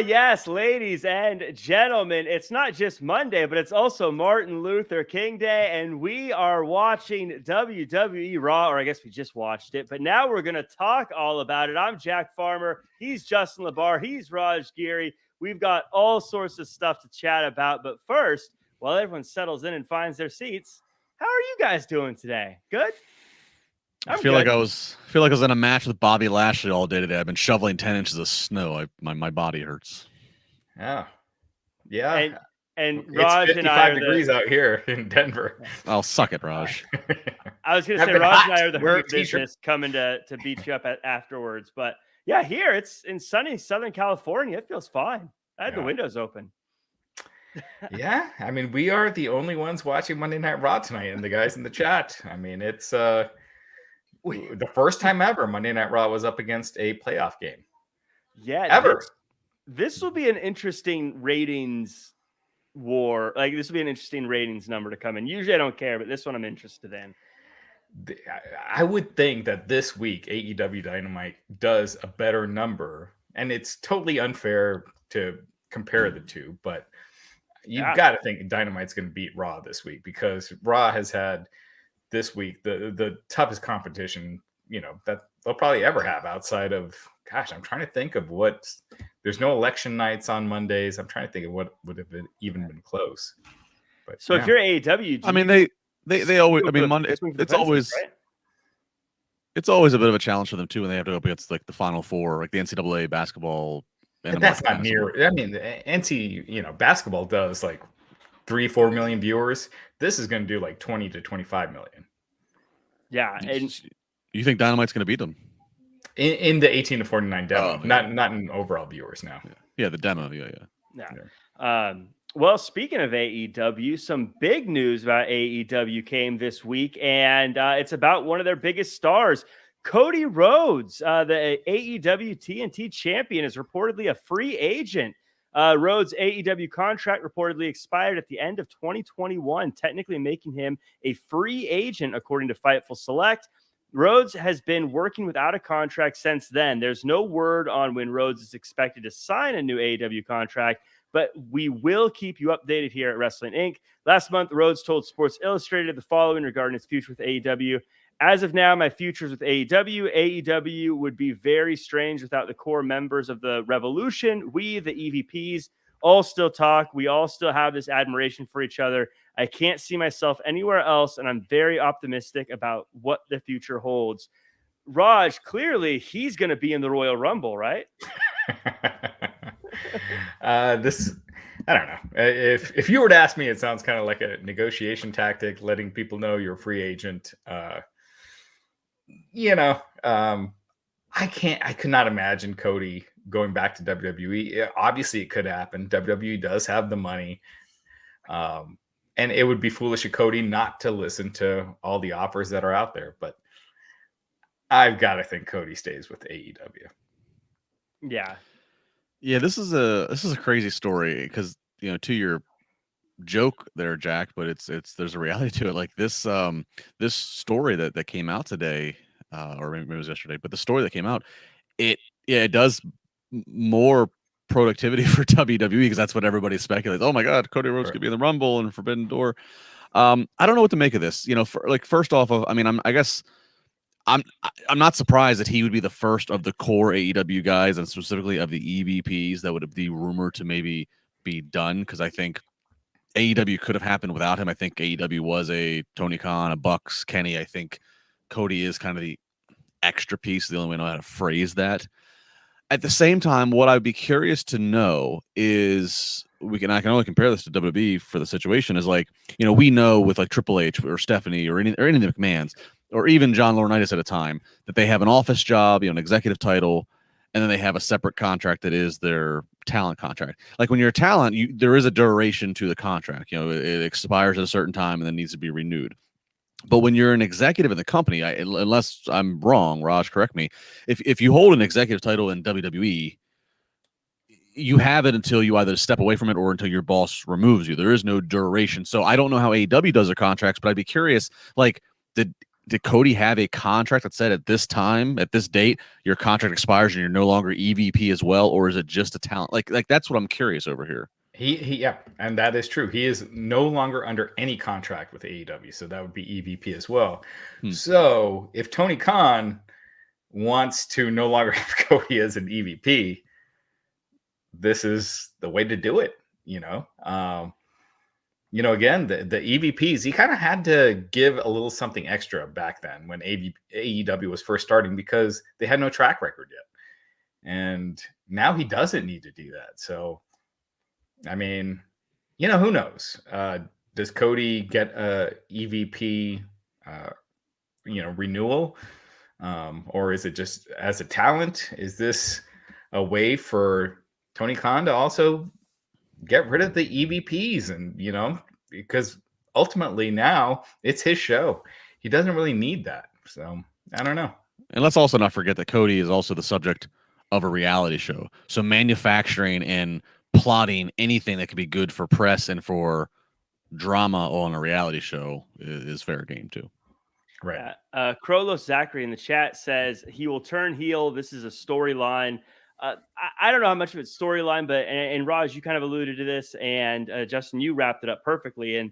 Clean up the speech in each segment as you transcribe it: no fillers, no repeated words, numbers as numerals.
Yes, ladies and gentlemen, it's not just Monday, but it's also Martin Luther King Day, and we are watching WWE RAW, or I guess we just watched it, but now we're going to talk all about it. I'm Jack Farmer. He's Justin Labar. He's Raj Giri. We've got all sorts of stuff to chat about, but first, while everyone settles in and finds their seats, how are you guys doing today? Good? I feel like I was in a match with Bobby Lashley all day today. I've been shoveling 10 inches of snow. My body hurts. Yeah. And it's Raj 55 and I are degrees out here in Denver. I'll suck it, Raj. I was going to say Raj and I are the hurt business coming to beat you up afterwards. But yeah, here it's in sunny Southern California. It feels fine. I had the windows open. Yeah, I mean, we are the only ones watching Monday Night Raw tonight, and the guys in the chat. I mean, it's the first time ever Monday Night Raw was up against a playoff game. Yeah, ever. This will be an interesting ratings war. Like, this will be an interesting ratings number to come in. Usually I don't care, but this one I'm interested in. I would think that this week AEW Dynamite does a better number, and it's totally unfair to compare the two, but you've got to think Dynamite's going to beat Raw this week, because Raw has had this week the toughest competition, that they'll probably ever have outside of, gosh, I'm trying to think of there's no election nights on Mondays. I'm trying to think of what would have even been close. But so if you're AEW, I mean, they always, I mean, Monday, it's always, right? It's always a bit of a challenge for them too when they have to go up against like the Final Four, like the NCAA basketball. And that's not near. I mean, the NC, basketball does like 3-4 million viewers. This is going to do like 20 to 25 million. Yeah, and you think Dynamite's going to beat them in the 18 to 49 demo, not in overall viewers now. Yeah, the demo. Yeah. Well, speaking of AEW, some big news about AEW came this week, and it's about one of their biggest stars. Cody Rhodes, the AEW TNT champion, is reportedly a free agent. Rhodes' AEW contract reportedly expired at the end of 2021, technically making him a free agent, according to Fightful Select. Rhodes has been working without a contract since then. There's no word on when Rhodes is expected to sign a new AEW contract, but we will keep you updated here at Wrestling Inc. Last month, Rhodes told Sports Illustrated the following regarding his future with AEW. As of now, my future's with AEW. AEW would be very strange without the core members of the Revolution. We, the EVPs, all still talk. We all still have this admiration for each other. I can't see myself anywhere else, and I'm very optimistic about what the future holds. Raj, clearly he's going to be in the Royal Rumble, right? I don't know. If you were to ask me, it sounds kind of like a negotiation tactic, letting people know you're a free agent. I could not imagine Cody going back to WWE. Obviously it could happen. WWE does have the money. And it would be foolish of Cody not to listen to all the offers that are out there. But I've got to think Cody stays with AEW. Yeah. Yeah, this is a crazy story because, to your joke there, Jack, but there's a reality to it. Like this story that came out today, or maybe it was yesterday, but the story that came out, it does more productivity for WWE because that's what everybody speculates. Oh my God, Cody Rhodes could be in the Rumble and Forbidden Door. I don't know what to make of this. First off, I'm not surprised that he would be the first of the core AEW guys, and specifically of the EVPs that would be rumored to maybe be done, because I think AEW could have happened without him. I think AEW was a Tony Khan, a Bucks, Kenny. I think Cody is kind of the extra piece, the only way I know how to phrase that. At the same time, what I'd be curious to know is, I can only compare this to WWE for the situation, is like, we know with like Triple H or Stephanie or any of the McMahons, or even John Laurinaitis at a time, that they have an office job, an executive title, and then they have a separate contract that is their talent contract. Like when you're a talent, there is a duration to the contract. It expires at a certain time and then needs to be renewed. But when you're an executive in the company, unless I'm wrong, Raj, correct me, if you hold an executive title in WWE, you have it until you either step away from it or until your boss removes you. There is no duration. So I don't know how AEW does their contracts, but I'd be curious, like, did Cody have a contract that said at this time, at this date, your contract expires and you're no longer EVP as well, or is it just a talent? Like that's what I'm curious over here. Yeah, and that is true. He is no longer under any contract with AEW, so that would be EVP as well. So if Tony Khan wants to no longer have Cody as an EVP, this is the way to do it. Again, the EVPs, he kind of had to give a little something extra back then when AEW was first starting because they had no track record yet. And now he doesn't need to do that. So, I mean, who knows? Does Cody get a EVP, renewal? Or is it just as a talent? Is this a way for Tony Khan to also get rid of the EVPs? And, because ultimately now it's his show. He doesn't really need that. So I don't know. And let's also not forget that Cody is also the subject of a reality show. So manufacturing and plotting anything that could be good for press and for drama on a reality show is fair game too. Right. Krolos Zachary in the chat says he will turn heel. This is a storyline. I don't know how much of it's storyline, but and Raj, you kind of alluded to this, and Justin, you wrapped it up perfectly. And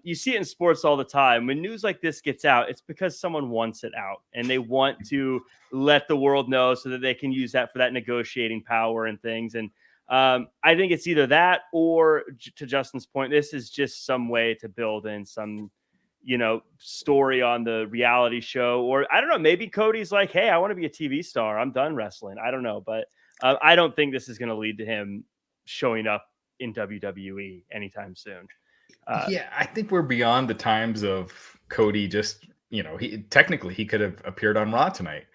you see it in sports all the time. When news like this gets out, it's because someone wants it out, and they want to let the world know so that they can use that for that negotiating power and things. And I think it's either that or, to Justin's point, this is just some way to build in some story on the reality show. Or I don't know, maybe Cody's like, hey, I want to be a TV star. I'm done wrestling. I don't know. But I don't think this is going to lead to him showing up in WWE anytime soon. I think we're beyond the times of Cody just, he could have appeared on Raw tonight,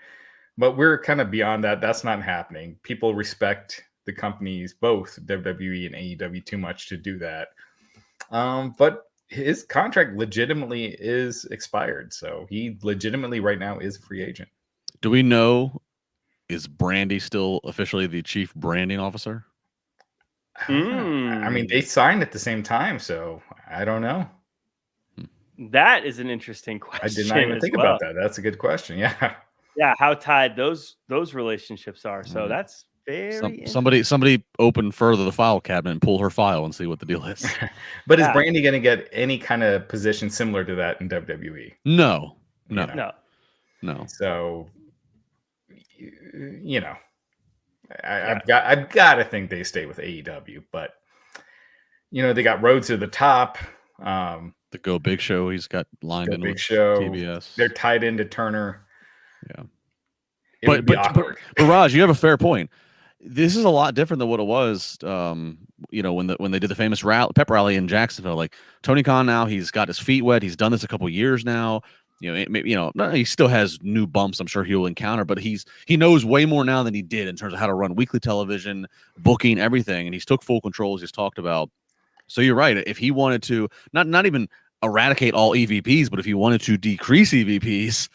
but we're kind of beyond that. That's not happening. People respect the companies, both WWE and AEW, too much to do that. But his contract legitimately is expired. So he legitimately right now is a free agent. Do we know, is Brandy still officially the chief branding officer? I mean, they signed at the same time, so I don't know. That is an interesting question. I did not even think about that. That's a good question. Yeah. Yeah, how tied those relationships are. So that's very somebody open further the file cabinet and pull her file and see what the deal is. But is Brandy going to get any kind of position similar to that in WWE? No. So, I've got to think they stay with AEW, but they got Rhodes to the top. The Go Big Show he's got lined in Big with Show. TBS. They're tied into Turner. Yeah. But Raj, you have a fair point. This is a lot different than what it was, when they did the famous pep rally in Jacksonville. Like Tony Khan now, he's got his feet wet. He's done this a couple years now. He still has new bumps I'm sure he'll encounter, but he knows way more now than he did in terms of how to run weekly television, booking, everything, and he's took full control, as he's talked about. So you're right. If he wanted to not even eradicate all EVPs, but if he wanted to decrease EVPs,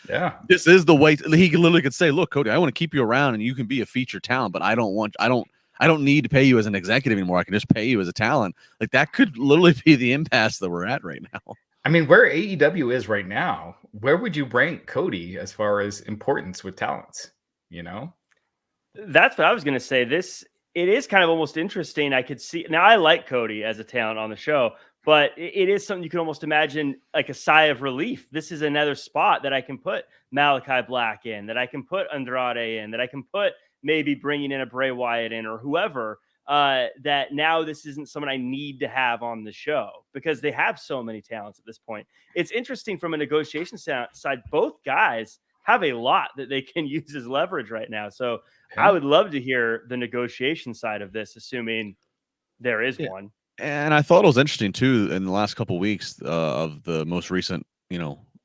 this is the way. He literally could say, "Look, Cody, I want to keep you around, and you can be a featured talent, but I don't need to pay you as an executive anymore. I can just pay you as a talent." Like that could literally be the impasse that we're at right now. I mean, where AEW is right now, where would you rank Cody as far as importance with talents? That's what I was going to say. It is kind of almost interesting. I could see now. I like Cody as a talent on the show, but it is something you can almost imagine like a sigh of relief. This is another spot that I can put Malachi Black in, that I can put Andrade in, that I can put maybe bringing in a Bray Wyatt in or whoever. That now this isn't someone I need to have on the show because they have so many talents at this point. It's interesting from a negotiation side. Both guys have a lot that they can use as leverage right now. So I would love to hear the negotiation side of this, assuming there is one. And I thought it was interesting too in the last couple of weeks of the most recent,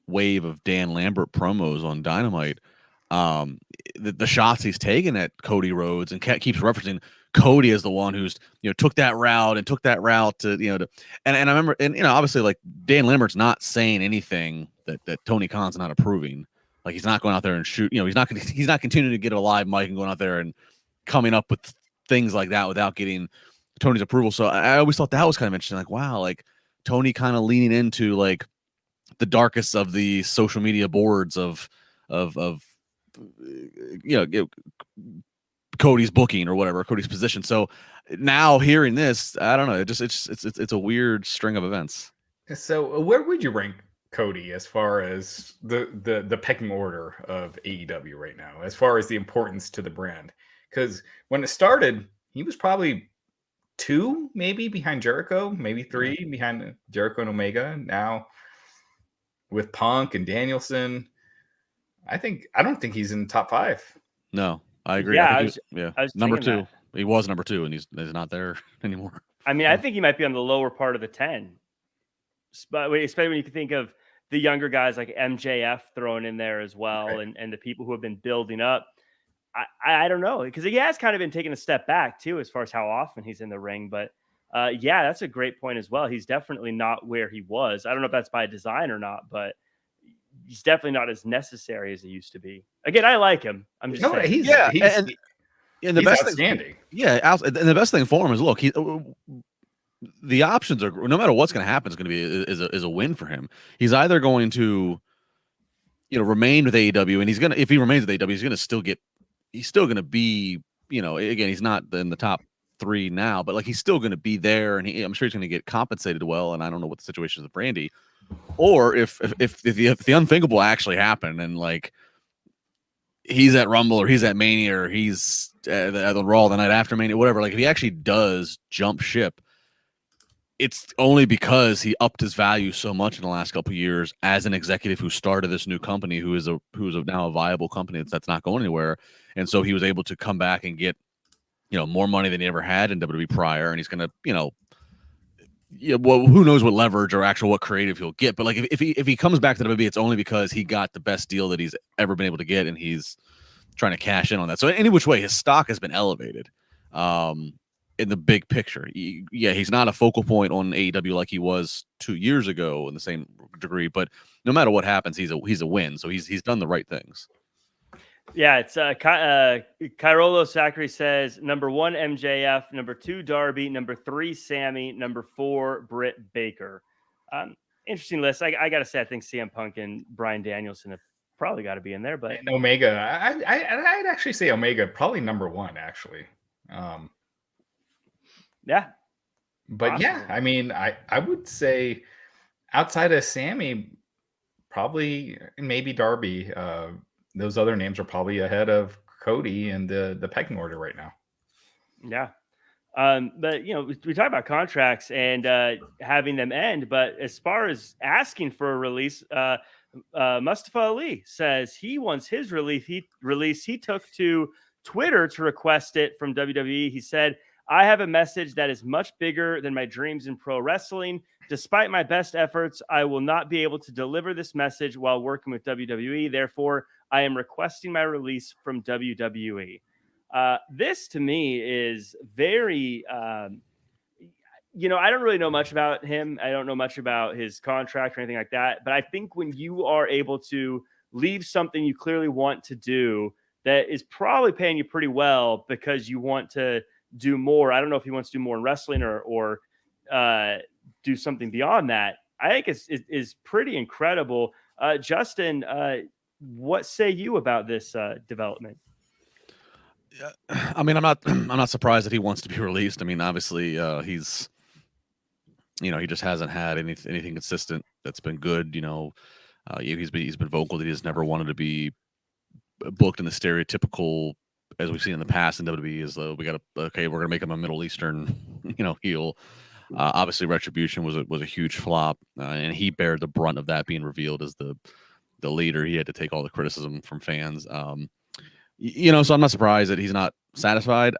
wave of Dan Lambert promos on Dynamite. The shots he's taken at Cody Rhodes and keeps referencing Cody as the one who's took that route to and I remember, and obviously like Dan Lambert's not saying anything that Tony Khan's not approving. Like he's not going out there and shoot, he's not continuing to get a live mic and going out there and coming up with things like that without getting Tony's approval. So I always thought that was kind of interesting. Like, wow, like Tony kind of leaning into like the darkest of the social media boards of Cody's booking or whatever, Cody's position. So now hearing this, I don't know. It's a weird string of events. So where would you rank Cody as far as the pecking order of AEW right now, as far as the importance to the brand? Because when it started, he was probably 2 maybe behind Jericho, maybe 3 behind Jericho and Omega. Now with Punk and Danielson, I don't think he's in the top 5. No, I agree. Yeah, I was number 2. that. He was number 2, and he's not there anymore. I mean, I think he might be on the lower part of the 10. But especially when you think of the younger guys like MJF thrown in there as well, Right. and the people who have been building up. I don't know, because he has kind of been taking a step back too, as far as how often he's in the ring. But yeah, that's a great point as well. He's definitely not where he was. I don't know if that's by design or not, but he's definitely not as necessary as he used to be. Again, I like him. I'm just saying. He's and the best outstanding. Thing, and the best thing for him is, look, the options are, no matter what's going to happen, is going to be is a win for him. He's either going to, remain with AEW, and if he remains with AEW, he's still going to be, again, he's not in the top 3 now, but like he's still going to be there, and I'm sure he's going to get compensated well. And I don't know what the situation is with Brandy, or if the unthinkable actually happened, and like he's at Rumble or he's at Mania or he's at the Raw the night after Mania, whatever. Like if he actually does jump ship, it's only because he upped his value so much in the last couple of years as an executive who started this new company, who's now a viable company that's not going anywhere. And so he was able to come back and get, more money than he ever had in WWE prior. And he's going to, well, who knows what leverage or what creative he'll get. But like if he comes back to WWE, it's only because he got the best deal that he's ever been able to get, and he's trying to cash in on that. So any which way, his stock has been elevated. In the big picture, he's not a focal point on AEW like he was 2 years ago in the same degree. But no matter what happens, he's a win. So he's done the right things. Yeah, it's Cairolo Zachary says number 1 MJF, number 2 Darby, number 3 Sammy, number 4 Britt Baker. Interesting list. I gotta say, I think CM Punk and Bryan Danielson have probably got to be in there. But and Omega, I'd actually say Omega probably number 1 actually. Yeah. But awesome. Yeah, I mean, I would say outside of Sammy, probably maybe Darby, those other names are probably ahead of Cody in the pecking order right now. Yeah. But we talk about contracts and having them end, but as far as asking for a release, Mustafa Ali says he wants his release. He took to Twitter to request it from WWE. He said, "I have a message that is much bigger than my dreams in pro wrestling. Despite my best efforts, I will not be able to deliver this message while working with WWE. Therefore, I am requesting my release from WWE." This to me is very, I don't really know much about him. I don't know much about his contract or anything like that. But I think when you are able to leave something you clearly want to do that is probably paying you pretty well because you want to do more. I don't know if he wants to do more in wrestling or do something beyond that. I think is pretty incredible. Justin, what say you about this development? I mean, I'm not surprised that he wants to be released. I mean, obviously, he's, he just hasn't had anything consistent that's been good. He's been vocal that he has never wanted to be booked in the stereotypical, as we've seen in the past in WWE, is we're gonna make him a Middle Eastern, heel. Obviously, Retribution was a huge flop, and he bared the brunt of that being revealed as the leader. He had to take all the criticism from fans. So I'm not surprised that he's not satisfied.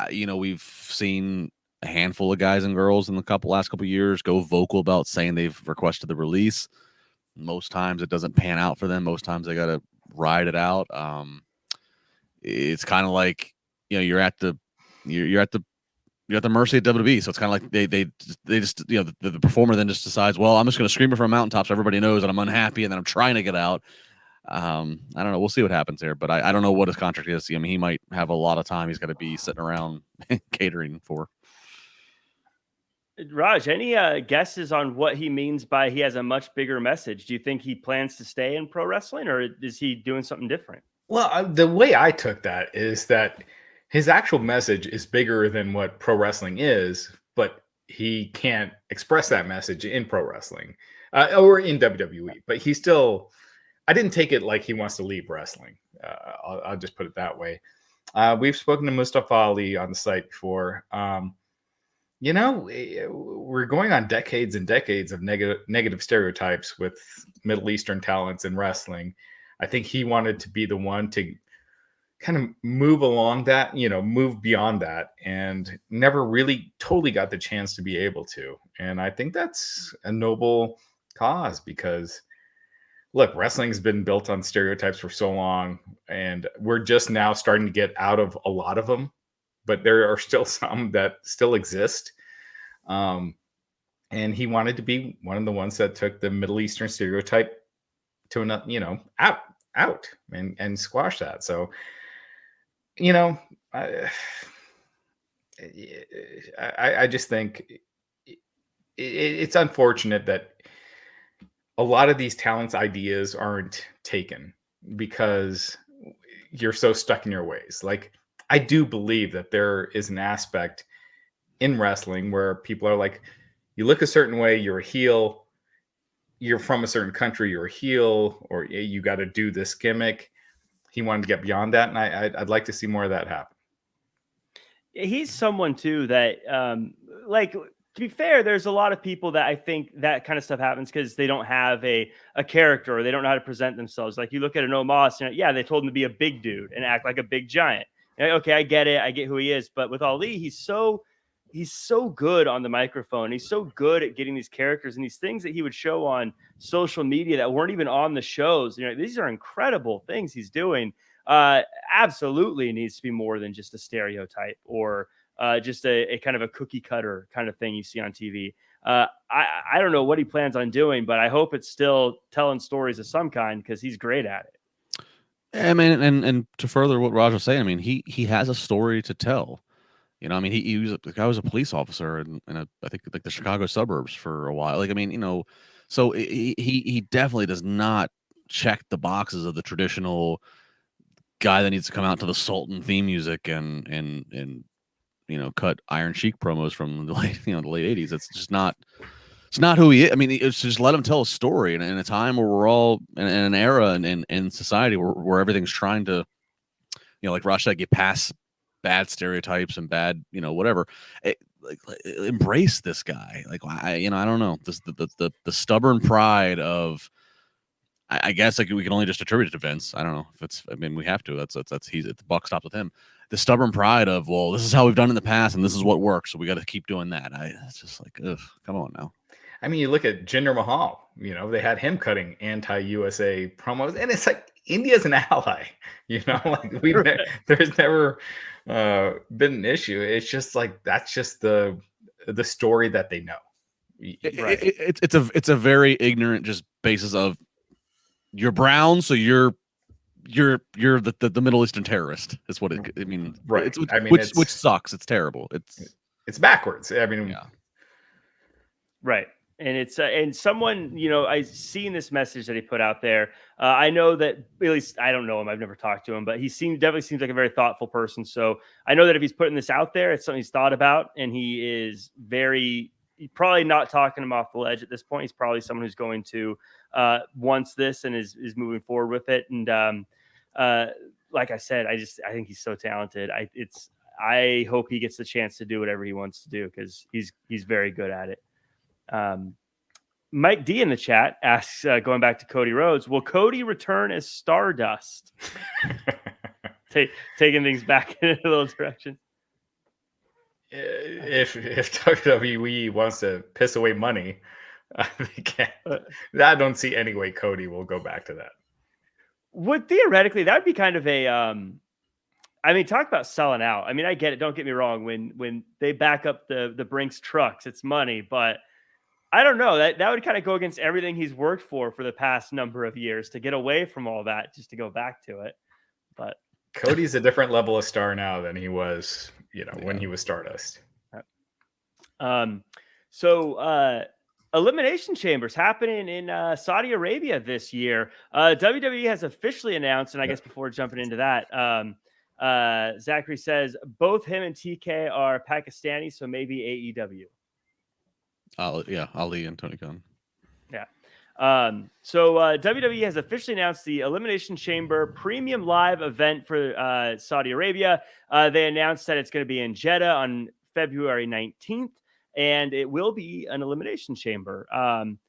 We've seen a handful of guys and girls in the last couple of years go vocal about saying they've requested the release. Most times it doesn't pan out for them. Most times they got to ride it out. It's kind of like, you're at the mercy of WWE. So it's kind of like they just, the performer then just decides, well, I'm just going to scream it from mountaintops. So everybody knows that I'm unhappy and then I'm trying to get out. I don't know. We'll see what happens here, but I don't know what his contract is. I mean, he might have a lot of time he's got to be sitting around catering for. Raj, any guesses on what he means by he has a much bigger message? Do you think he plans to stay in pro wrestling, or is he doing something different? Well, the way I took that is that his actual message is bigger than what pro wrestling is, but he can't express that message in pro wrestling or in WWE. But he still, I didn't take it like he wants to leave wrestling. I'll just put it that way. We've spoken to Mustafa Ali on the site before. We're going on decades and decades of negative stereotypes with Middle Eastern talents in wrestling. I think he wanted to be the one to kind of move along that, move beyond that, and never really totally got the chance to be able to. And I think that's a noble cause because, look, wrestling's been built on stereotypes for so long, and we're just now starting to get out of a lot of them, but there are still some that still exist. And he wanted to be one of the ones that took the Middle Eastern stereotype to another, out and squash that. So, I just think it's unfortunate that a lot of these talents' ideas aren't taken because you're so stuck in your ways. Like, I do believe that there is an aspect in wrestling where people are like, you look a certain way, you're a heel, you're from a certain country, you're a heel, or you got to do this gimmick. He wanted to get beyond that, and I'd like to see more of that happen. He's someone too that, to be fair, there's a lot of people that I think that kind of stuff happens because they don't have a character or they don't know how to present themselves. Like you look at an Omos, they told him to be a big dude and act like a big giant. Okay, I get it. I get who he is. But with Ali, he's so good on the microphone. He's so good at getting these characters and these things that he would show on social media that weren't even on the shows. These are incredible things he's doing. Absolutely needs to be more than just a stereotype or just a kind of a cookie cutter kind of thing you see on TV. I don't know what he plans on doing, but I hope it's still telling stories of some kind because he's great at it. I mean, and to further what Raj was saying, I mean, he has a story to tell. He was a police officer in I think like the Chicago suburbs for a while. So he definitely does not check the boxes of the traditional guy that needs to come out to the Sultan theme music and cut Iron Sheik promos from the late 80s. It's not who he is. I mean, it's just let him tell a story in a time where we're all in an era and in society where everything's trying to, like Raj said, get past bad stereotypes and bad, whatever. Embrace this guy. Like, I don't know. The stubborn pride of, I guess like we can only just attribute it to Vince. I don't know if it's. I mean, we have to. It's the buck stops with him. The stubborn pride of, well, this is how we've done in the past, and this is what works, so we got to keep doing that. It's just like, ugh, come on now. I mean, you look at Jinder Mahal. They had him cutting anti-USA promos, and it's like India's an ally. Like there's never been an issue. It's just like that's just the story that they know. Right. It's a very ignorant just basis of you're brown, so you're the Middle Eastern terrorist. Is what it. I mean, right. Which sucks. It's terrible. It's backwards. I mean, yeah. Right. And it's and someone, I seen this message that he put out there. I know that, at least I don't know him. I've never talked to him, but he definitely seems like a very thoughtful person. So I know that if he's putting this out there, it's something he's thought about, and he's probably not talking him off the ledge at this point. He's probably someone who's going to wants this and is moving forward with it. And like I said, I think he's so talented. I hope he gets the chance to do whatever he wants to do because he's very good at it. Mike D in the chat asks, going back to Cody Rhodes, will Cody return as Stardust? Taking things back in a little direction. If WWE wants to piss away money, they can't. I don't see any way Cody will go back to that. Would theoretically that would be kind of a I mean, talk about selling out. I mean, I get it. Don't get me wrong. When they back up the Brinks trucks, it's money, but I don't know. That would kind of go against everything he's worked for the past number of years to get away from all that, just to go back to it. But Cody's a different level of star now than he was, when he was Stardust. So, Elimination Chambers happening in Saudi Arabia this year. WWE has officially announced, and I guess before jumping into that, Zachary says both him and TK are Pakistani, so maybe AEW. Yeah, Ali and Tony Khan. Yeah. So WWE has officially announced the Elimination Chamber premium live event for Saudi Arabia. They announced that it's going to be in Jeddah on February 19th, and it will be an Elimination Chamber.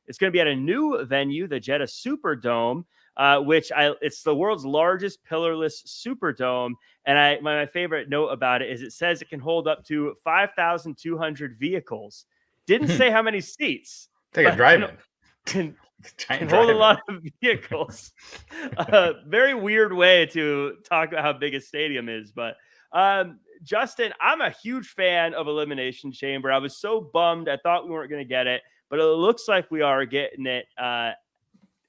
It's going to be at a new venue, the Jeddah Superdome, it's the world's largest pillarless Superdome. And my favorite note about it is it says it can hold up to 5,200 vehicles. Didn't say how many seats. Take a drive-in. Can hold a lot of vehicles. Very weird way to talk about how big a stadium is. But Justin, I'm a huge fan of Elimination Chamber. I was so bummed. I thought we weren't going to get it, but it looks like we are getting it.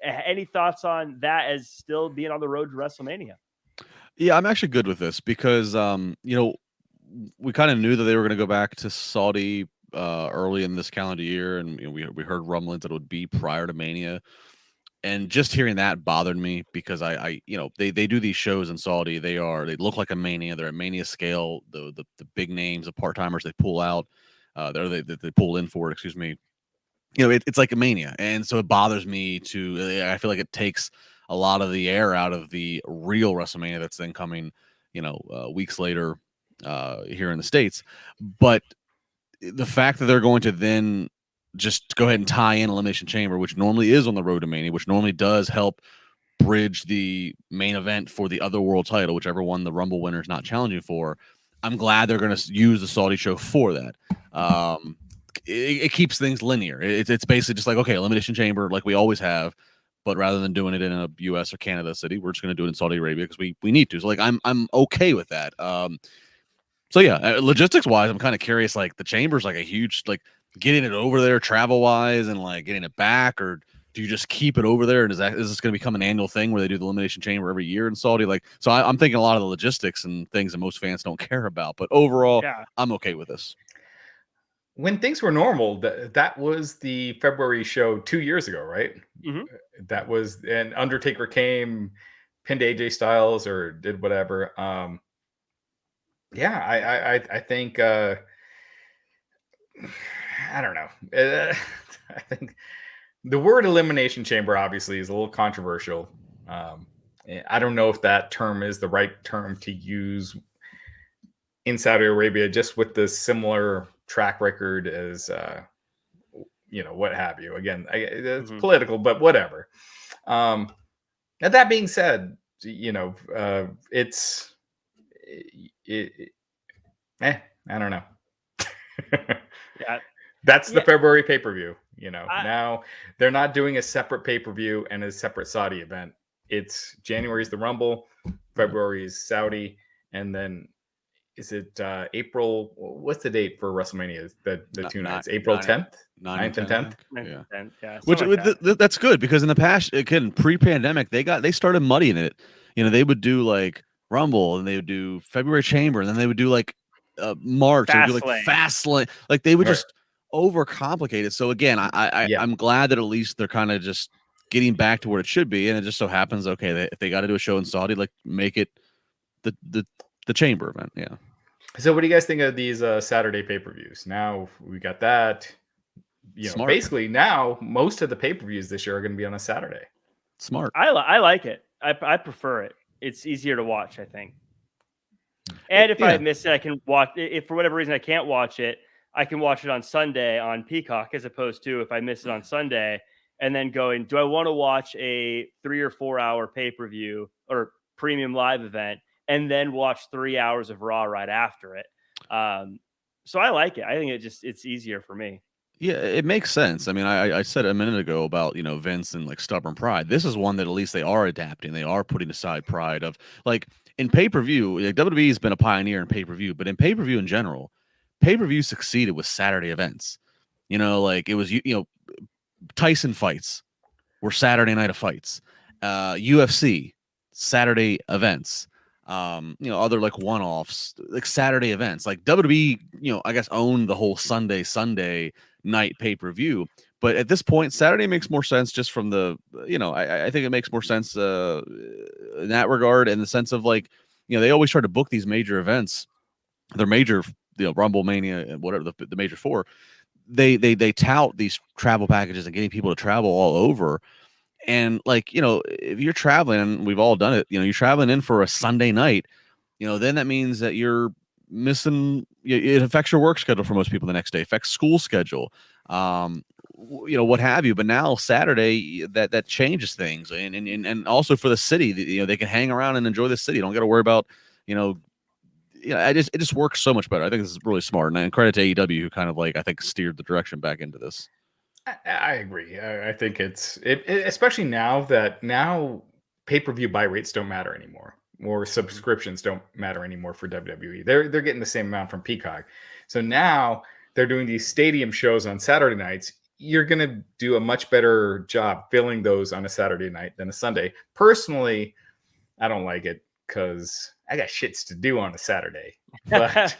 Any thoughts on that as still being on the road to WrestleMania? Yeah, I'm actually good with this because, we kind of knew that they were going to go back to Saudi early in this calendar year, and we heard rumblings that it would be prior to Mania, and just hearing that bothered me because I they do these shows in Saudi. They look like a Mania. They're at Mania scale. The big names, the part timers they pull out, they pull in for it. Excuse me. It's like a Mania, and so it bothers me I feel like it takes a lot of the air out of the real WrestleMania that's then coming, weeks later here in the States, but the fact that they're going to then just go ahead and tie in Elimination Chamber, which normally is on the road to Mania, which normally does help bridge the main event for the other world title, whichever one the Rumble winner is not challenging for. I'm glad they're going to use the Saudi show for that. It keeps things linear. It's basically just like, okay, Elimination Chamber, like we always have, but rather than doing it in a U.S. or Canada city, we're just going to do it in Saudi Arabia because we need to. So like I'm okay with that. So yeah, logistics wise, I'm kind of curious. Like the Chamber's like a huge, like getting it over there travel wise and like getting it back, or do you just keep it over there? And is this going to become an annual thing where they do the Elimination Chamber every year in Saudi? Like, so I'm thinking a lot of the logistics and things that most fans don't care about. But overall, I'm okay with this. When things were normal, that was the February show 2 years ago, right? Mm-hmm. That was, and Undertaker came, pinned AJ Styles or did whatever. Yeah, I think I don't know. I think the word Elimination Chamber obviously is a little controversial. I don't know if that term is the right term to use in Saudi Arabia, just with the similar track record as what have you. Again, it's political, but whatever. And that being said, it's I don't know. Yeah, that's the February pay-per-view. Now they're not doing a separate pay-per-view and a separate Saudi event. It's January's the Rumble, February is Saudi, and then is it April? What's the date for WrestleMania? The two nights, April 10th, 9th and 10th. Yeah, which that's good because in the past, again, pre-pandemic, they started muddying it. They would do like Rumble, and they would do February Chamber, and then they would do like March, they would do like Fastlane, like they would just overcomplicate it. So again, I'm glad that at least they're kind of just getting back to where it should be, and it just so happens, okay, if they got to do a show in Saudi, like make it the Chamber event. Yeah. So what do you guys think of these Saturday pay-per-views? Now we got that. Smart. Basically now most of the pay-per-views this year are going to be on a Saturday. Smart. I like it. I prefer it. It's easier to watch, I think. And if I miss it, I can watch. If for whatever reason I can't watch it, I can watch it on Sunday on Peacock, as opposed to if I miss it on Sunday and then going, do I want to watch a 3 or 4 hour pay-per-view or premium live event and then watch 3 hours of Raw right after it? So I like it. I think it's easier for me. Yeah, it makes sense. I mean, I said a minute ago about, Vince and like stubborn pride. This is one that at least they are adapting. They are putting aside pride of like in pay-per-view, like WWE has been a pioneer in pay-per-view, but in pay-per-view in general, pay-per-view succeeded with Saturday events. Like it was, Tyson fights were Saturday night of fights. UFC, Saturday events. Other like one-offs, like Saturday events. Like WWE, I guess owned the whole Sunday night pay-per-view. But at this point, Saturday makes more sense just from the, I think it makes more sense in that regard, in the sense of like, they always try to book these major events. They're major, Rumble, Mania, whatever the major four. They tout these travel packages and getting people to travel all over. And like, if you're traveling, and we've all done it, you're traveling in for a Sunday night, then that means that you're missing, it affects your work schedule for most people the next day, affects school schedule, what have you. But now Saturday, that changes things. And also for the city, they can hang around and enjoy the city. Don't got to worry about, it just works so much better. I think this is really smart. And credit to AEW, who kind of like, I think, steered the direction back into this. I agree. I think it's especially now that pay-per-view buy rates don't matter anymore, or subscriptions don't matter anymore for WWE. They're getting the same amount from Peacock. So now they're doing these stadium shows on Saturday nights. You're going to do a much better job filling those on a Saturday night than a Sunday. Personally, I don't like it because I got shits to do on a Saturday. But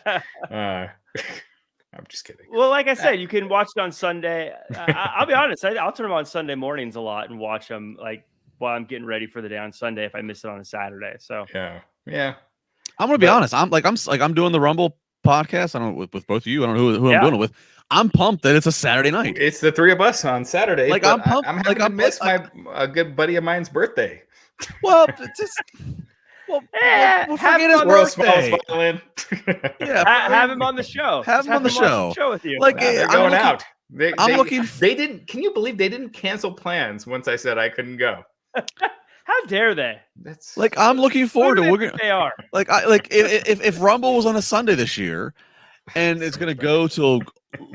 I'm just kidding. Well, like I said, you can watch it on Sunday. I'll be honest. I'll turn them on Sunday mornings a lot and watch them like while I'm getting ready for the day on Sunday if I miss it on a Saturday. So yeah. I'm gonna be honest. I'm doing the Rumble podcast. I don't know with both of you. I don't know who I'm doing it with. I'm pumped that it's a Saturday night. It's the three of us on Saturday. Like I'm pumped. I'm having to miss a good buddy of mine's birthday. Well, it's just. Well, forget his birthday. Have him on the show. Have him on the show with you. Like they're going out. I'm looking. They didn't. Can you believe they didn't cancel plans once I said I couldn't go? How dare they? That's like I'm looking forward to. They are like if Rumble was on a Sunday this year, and it's gonna go till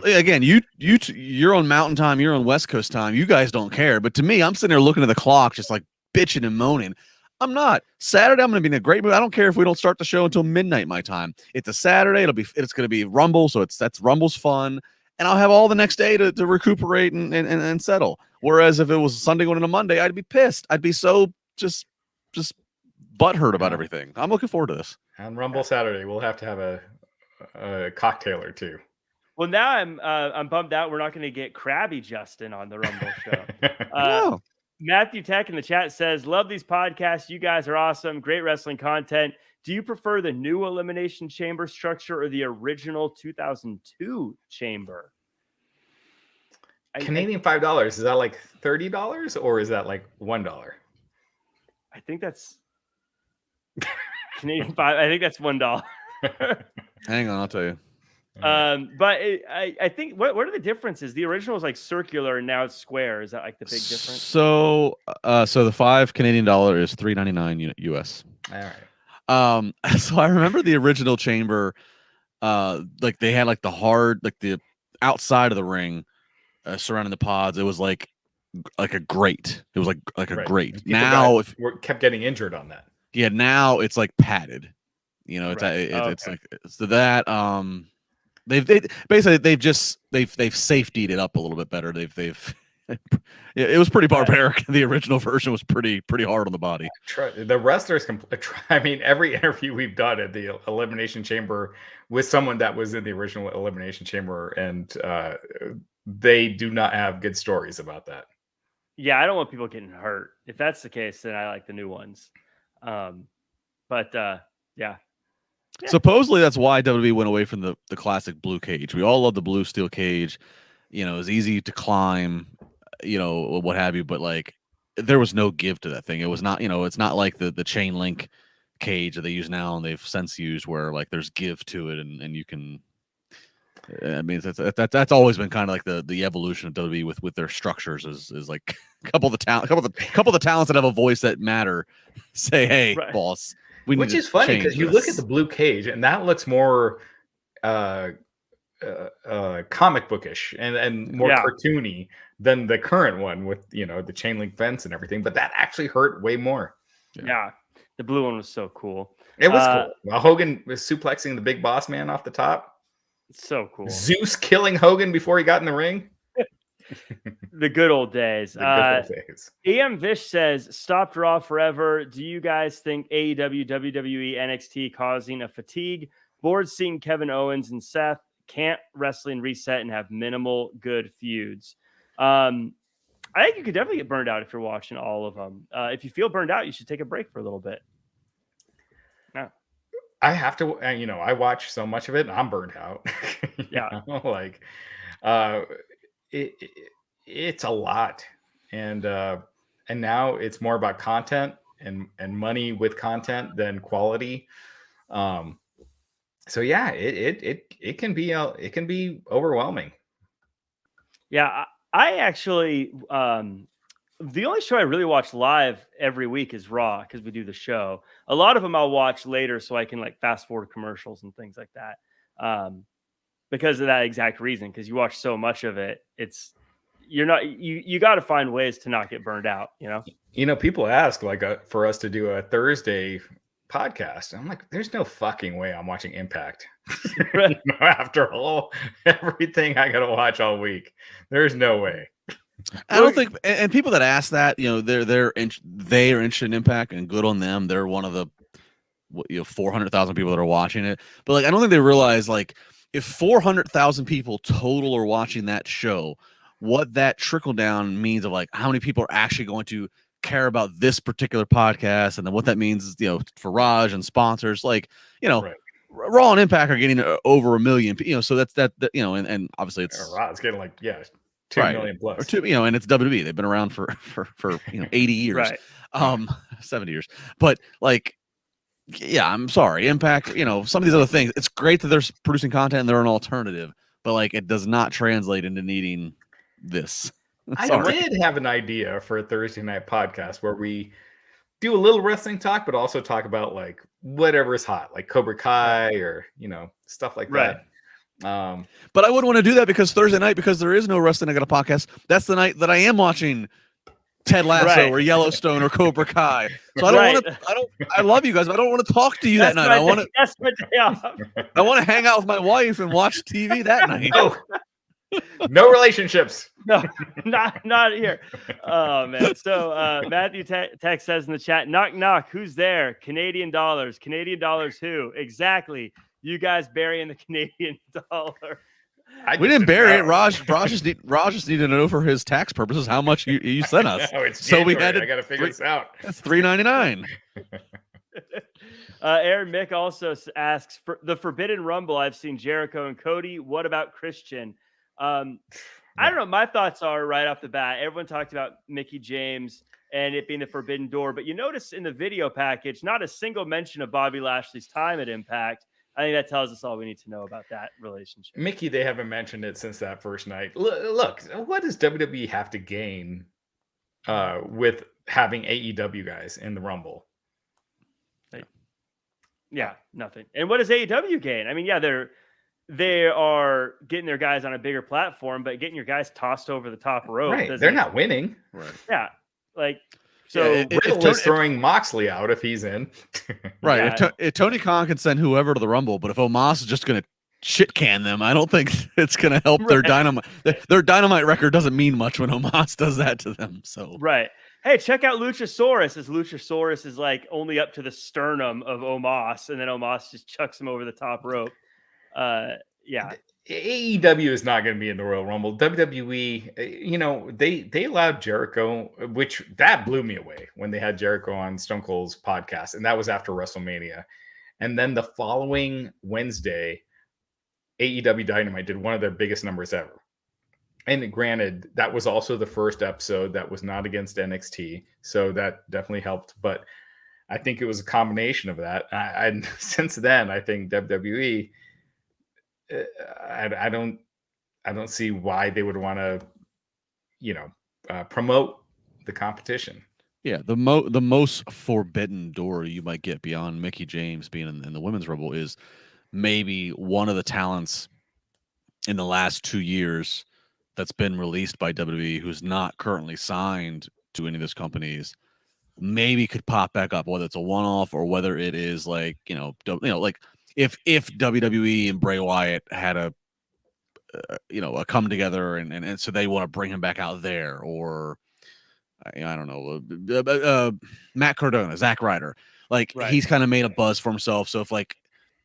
again. You're on Mountain Time. You're on West Coast time. You guys don't care, but to me, I'm sitting there looking at the clock, just like bitching and moaning. I'm not. Saturday, I'm going to be in a great mood. I don't care if we don't start the show until midnight my time. It's a Saturday. It's going to be Rumble, so that's Rumble's fun, and I'll have all the next day to recuperate and settle. Whereas if it was Sunday going into Monday, I'd be pissed. I'd be so just butthurt about everything. I'm looking forward to this. On Rumble Saturday, we'll have to have a cocktail or two. Well, now I'm bummed out. We're not going to get Krabby Justin on the Rumble show. No. Matthew Tech in the chat says, love these podcasts. You guys are awesome. Great wrestling content. Do you prefer the new Elimination Chamber structure or the original 2002 Chamber? Canadian $5. Is that like $30 or is that like $1? I think that's Canadian $5. I think that's $1. Hang on, I'll tell you. But I think what are the differences? The original was like circular and now it's square. Is that like the big difference? So the $5 Canadian is $3.99 US. All right. So I remember the original chamber, like they had like the hard, like the outside of the ring, surrounding the pods. It was like a grate. It was like a grate. People now kept getting injured on that. Yeah, now it's like padded. It's like so that they've safetied it up a little bit better. It was pretty barbaric. The original version was pretty hard on the body. The wrestlers I mean, every interview we've done at the Elimination Chamber with someone that was in the original Elimination Chamber, and they do not have good stories about that. Yeah, I don't want people getting hurt. If that's the case, then I like the new ones. Yeah. Supposedly that's why WWE went away from the classic blue cage. We all love the blue steel cage. It was easy to climb, what have you, but like there was no give to that thing. It was not, it's not like the chain link cage that they use now and they've since used where like there's give to it and you can. I mean, that's always been kind of like the evolution of WWE with their structures is like a couple of the talents that have a voice that matter say, hey, right, boss. Which is funny because you look at the blue cage and that looks more comic bookish and more cartoony than the current one with the chain link fence and everything. But that actually hurt way more. Yeah, the blue one was so cool. It was cool. While Hogan was suplexing the Big Boss Man off the top. It's so cool. Zeus killing Hogan before he got in the ring. The good old days. EM Vish says, stopped Raw forever. Do you guys think AEW, WWE, NXT causing a fatigue? Bored seeing Kevin Owens and Seth. can't wrestling reset and have minimal good feuds. I think you could definitely get burned out if you're watching all of them. If you feel burned out, you should take a break for a little bit. No. I have to, I watch so much of it and I'm burned out. Yeah. Like, it's a lot. And now it's more about content and money with content than quality. So yeah, it can be overwhelming. Yeah. I actually, the only show I really watch live every week is Raw because we do the show. A lot of them I'll watch later so I can like fast forward commercials and things like that. Because of that exact reason, because you watch so much of it, you got to find ways to not get burned out, People ask like for us to do a Thursday podcast. I'm like, there's no fucking way I'm watching Impact. After everything I gotta watch all week, there's no way. I don't think, and people that ask that, they are interested in Impact, and good on them. They're one of the 400,000 people that are watching it. But like, I don't think they realize like if 400,000 people total are watching that show, what that trickle down means of like how many people are actually going to care about this particular podcast, and then what that means is for Raj and sponsors, like right. Raw and Impact are getting over 1 million, so that's that and obviously it's Raw is getting like 2 million plus, or 2, and it's WWE. They've been around for 80 years, right. 70 years, but like, yeah, I'm sorry, Impact, some of these other things, it's great that they're producing content and they're an alternative, but like it does not translate into needing this. I did have an idea for a Thursday night podcast where we do a little wrestling talk, but also talk about like whatever is hot, like Cobra Kai or stuff like that. But I wouldn't want to do that because Thursday night, because there is no wrestling, I got a podcast. That's the night that I am watching Ted Lasso or Yellowstone or Cobra Kai. So I don't want to. I love you guys, but I don't want to talk to you that night. That's my day off. I want to hang out with my wife and watch TV that night. No relationships. No, not here. Oh man. So Matthew Tech says in the chat, knock knock, who's there? Canadian dollars. Canadian dollars who? Exactly. You guys burying the Canadian dollar. We didn't bury it. Raj just needed to know for his tax purposes how much you sent us. So we had to. I got to figure this out. That's $3.99. Aaron Mick also asks, for the Forbidden Rumble, I've seen Jericho and Cody. What about Christian? I don't know. My thoughts are right off the bat. Everyone talked about Mickie James and it being the Forbidden Door, but you notice in the video package, not a single mention of Bobby Lashley's time at Impact. I think that tells us all we need to know about that relationship. Mickie, they haven't mentioned it since that first night. Look, what does WWE have to gain with having AEW guys in the Rumble? Yeah, nothing. And what does AEW gain? I mean, yeah, they are getting their guys on a bigger platform, but getting your guys tossed over the top rope. Right. They're not winning. Right. Yeah. Like, so Riddle is throwing Moxley out if he's in. Right. Yeah. If Tony Khan can send whoever to the Rumble, but if Omos is just going to shit can them, I don't think it's going to help their Dynamite. Their Dynamite record doesn't mean much when Omos does that to them. So right. Hey, check out Luchasaurus, as Luchasaurus is like only up to the sternum of Omos, and then Omos just chucks him over the top rope. Yeah. AEW is not going to be in the Royal Rumble. WWE, they allowed Jericho, which that blew me away when they had Jericho on Stone Cold's podcast, and that was after WrestleMania. And then the following Wednesday, AEW Dynamite did one of their biggest numbers ever. And granted, that was also the first episode that was not against NXT, so that definitely helped. But I think it was a combination of that. And since then, I think WWE, I don't see why they would want to, promote the competition. Yeah, the most forbidden door you might get beyond Mickie James being in the Women's Rumble is maybe one of the talents in the last 2 years that's been released by WWE who's not currently signed to any of those companies, maybe could pop back up, whether it's a one-off or whether it is like, like if WWE and Bray Wyatt had a come together and so they want to bring him back out there, or I don't know, Matt Cardona, Zack Ryder, like he's kind of made a buzz for himself. So if like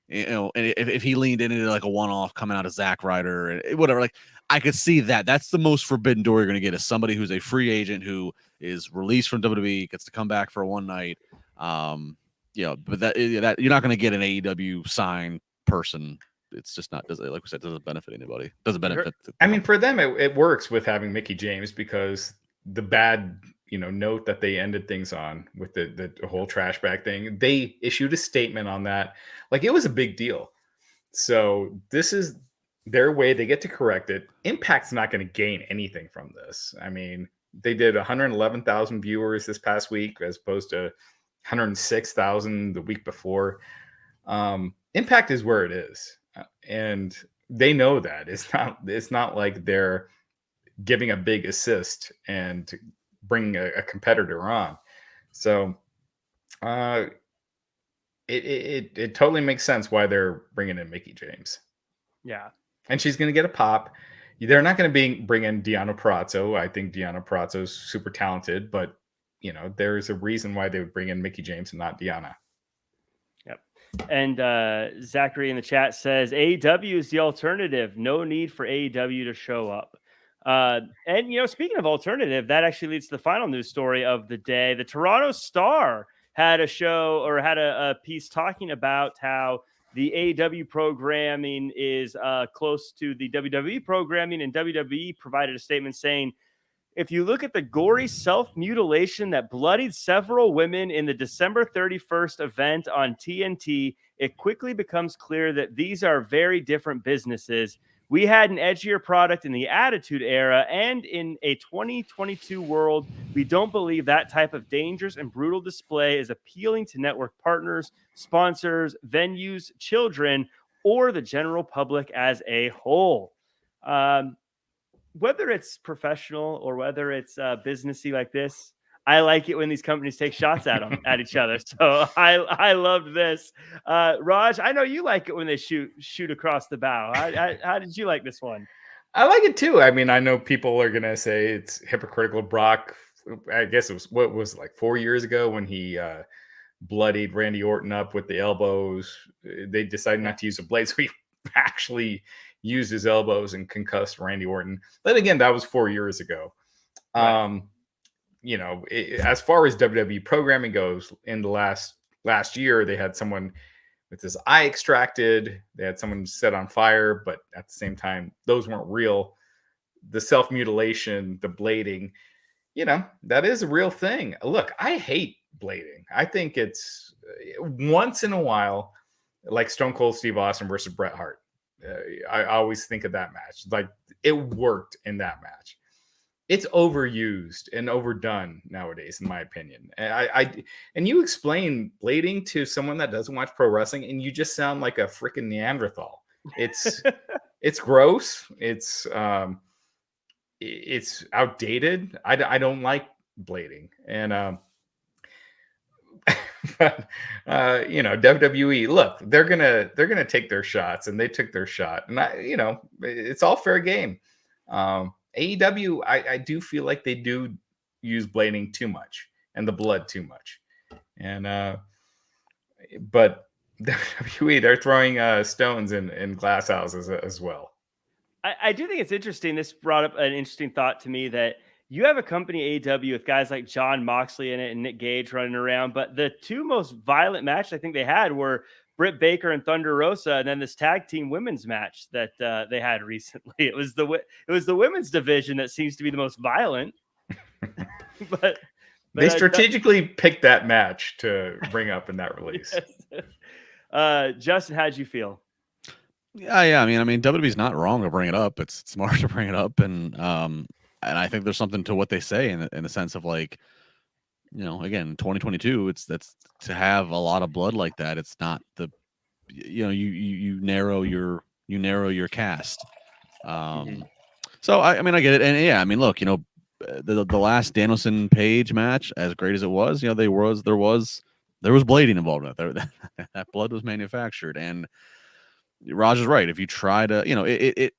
You know, and if he leaned into like a one-off coming out of Zack Ryder and whatever, like I could see that. That's the most forbidden door you're going to get, is somebody who's a free agent who is released from WWE, gets to come back for one night. You know, but that you're not going to get an AEW sign person. It's just not, like we said, doesn't benefit anybody. Doesn't benefit. I mean, for them, it works with having Mickie James, because the bad, note that they ended things on with the whole trash bag thing, they issued a statement on that. Like, it was a big deal. So this is their way. They get to correct it. Impact's not going to gain anything from this. I mean, they did 111,000 viewers this past week as opposed to 106,000 the week before. Impact is where it is. And they know that it's not like they're giving a big assist and bringing a competitor on. So it totally makes sense why they're bringing in Mickie James. Yeah. And she's going to get a pop. They're not going to bring in Deonna Purrazzo. I think Deonna Purrazzo's super talented, but there's a reason why they would bring in Mickie James and not Deonna. Yep. And Zachary in the chat says AEW is the alternative. No need for AEW to show up. And speaking of alternative, that actually leads to the final news story of the day. The Toronto Star had a show, or had a piece talking about how the AEW programming is close to the WWE programming, and WWE provided a statement saying, if you look at the gory self-mutilation that bloodied several women in the December 31st event on TNT, it quickly becomes clear that these are very different businesses. We had an edgier product in the Attitude Era, and in a 2022 world, we don't believe that type of dangerous and brutal display is appealing to network partners, sponsors, venues, children, or the general public as a whole. Whether it's professional or whether it's businessy like this, I like it when these companies take shots at each other. So I loved this. Raj, I know you like it when they shoot across the bow. How did you like this one? I like it too. I mean, I know people are gonna say it's hypocritical. Brock, I guess it was like 4 years ago when he bloodied Randy Orton up with the elbows. They decided not to use a blade, so he actually used his elbows and concussed Randy Orton. But again, that was 4 years ago. Right. As far as WWE programming goes, in the last year, they had someone with his eye extracted. They had someone set on fire, but at the same time, those weren't real. The self-mutilation, the blading, that is a real thing. Look, I hate blading. I think it's once in a while, like Stone Cold Steve Austin versus Bret Hart. I always think of that match. Like, it worked in that match. It's overused and overdone nowadays, in my opinion. And you explain blading to someone that doesn't watch pro wrestling, and you just sound like a freaking Neanderthal. It's it's gross. It's outdated. I don't like blading. And but WWE, look, they're gonna take their shots, and they took their shot, and it's all fair game. AEW, I do feel like they do use blading too much and the blood too much, and but WWE, they're throwing stones in glass houses as well. I do think it's interesting. This brought up an interesting thought to me, that you have a company, AEW, with guys like Jon Moxley in it and Nick Gage running around, but the two most violent matches I think they had were Britt Baker and Thunder Rosa, and then this tag team women's match that they had recently. It was the women's division that seems to be the most violent. but they strategically picked that match to bring up in that release. Yes. Justin, how'd you feel? Yeah. I mean, WWE's not wrong to bring it up. It's smart to bring it up, and I think there's something to what they say in the sense of, like, again, 2022, that's to have a lot of blood like that. It's not the, you narrow your cast. So I mean, I get it. And yeah, I mean, look, the last Danielson Page match, as great as it was, there was blading involved in it. That blood was manufactured. And Raj is right. If you try to,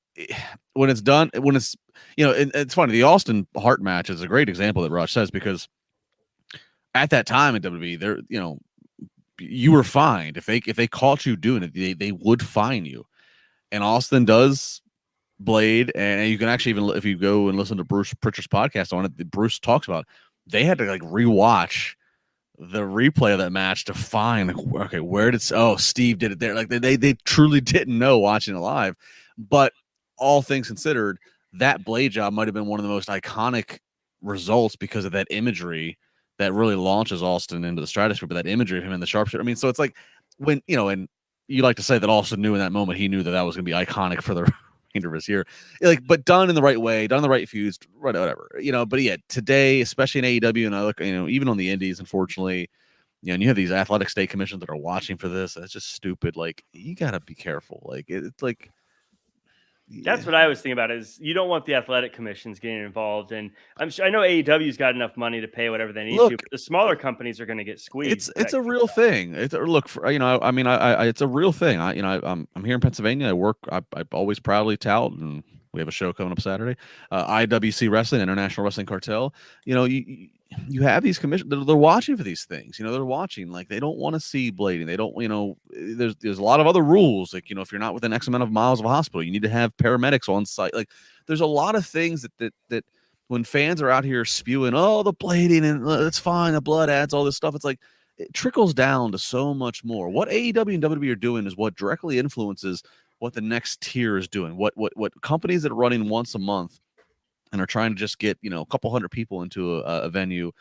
when it's done, it's funny. The Austin Hart match is a great example that Raj says, because at that time in WWE, you were fined. If they caught you doing it, they would fine you. And Austin does blade, and you can actually, even if you go and listen to Bruce Pritchard's podcast on it, Bruce talks about they had to like rewatch the replay of that match to find like, okay, where did Steve did it there, like they truly didn't know watching it live. But all things considered, that blade job might have been one of the most iconic results because of that imagery that really launches Austin into the stratosphere. But that imagery of him in the sharpshooter, I mean, so it's like when and you like to say that Austin knew in that moment, he knew that was going to be iconic for the remainder of his year, like, but done in the right way, done in the right feuds, whatever, but yeah, today, especially in AEW, and I look, even on the indies, unfortunately, and you have these athletic state commissions that are watching for this. That's just stupid. Like, you gotta be careful. Like, it's like, that's what I was thinking about, is you don't want the athletic commissions getting involved. And I know AEW's got enough money to pay whatever they need to, but the smaller companies are going to get squeezed. It's a real thing. It's it's a real thing. I'm here in Pennsylvania. I work. I always proudly tout, and we have a show coming up Saturday. IWC Wrestling, International Wrestling Cartel. You have these commissions. They're watching for these things. They're watching. Like, they don't want to see blading. They don't. There's a lot of other rules. Like, if you're not within X amount of miles of a hospital, you need to have paramedics on site. Like, there's a lot of things that when fans are out here spewing, oh, the blading and it's fine, the blood adds, all this stuff. It's like, it trickles down to so much more. What AEW and WWE are doing is what directly influences what the next tier is doing. What companies that are running once a month and are trying to just get, a couple hundred people into a venue,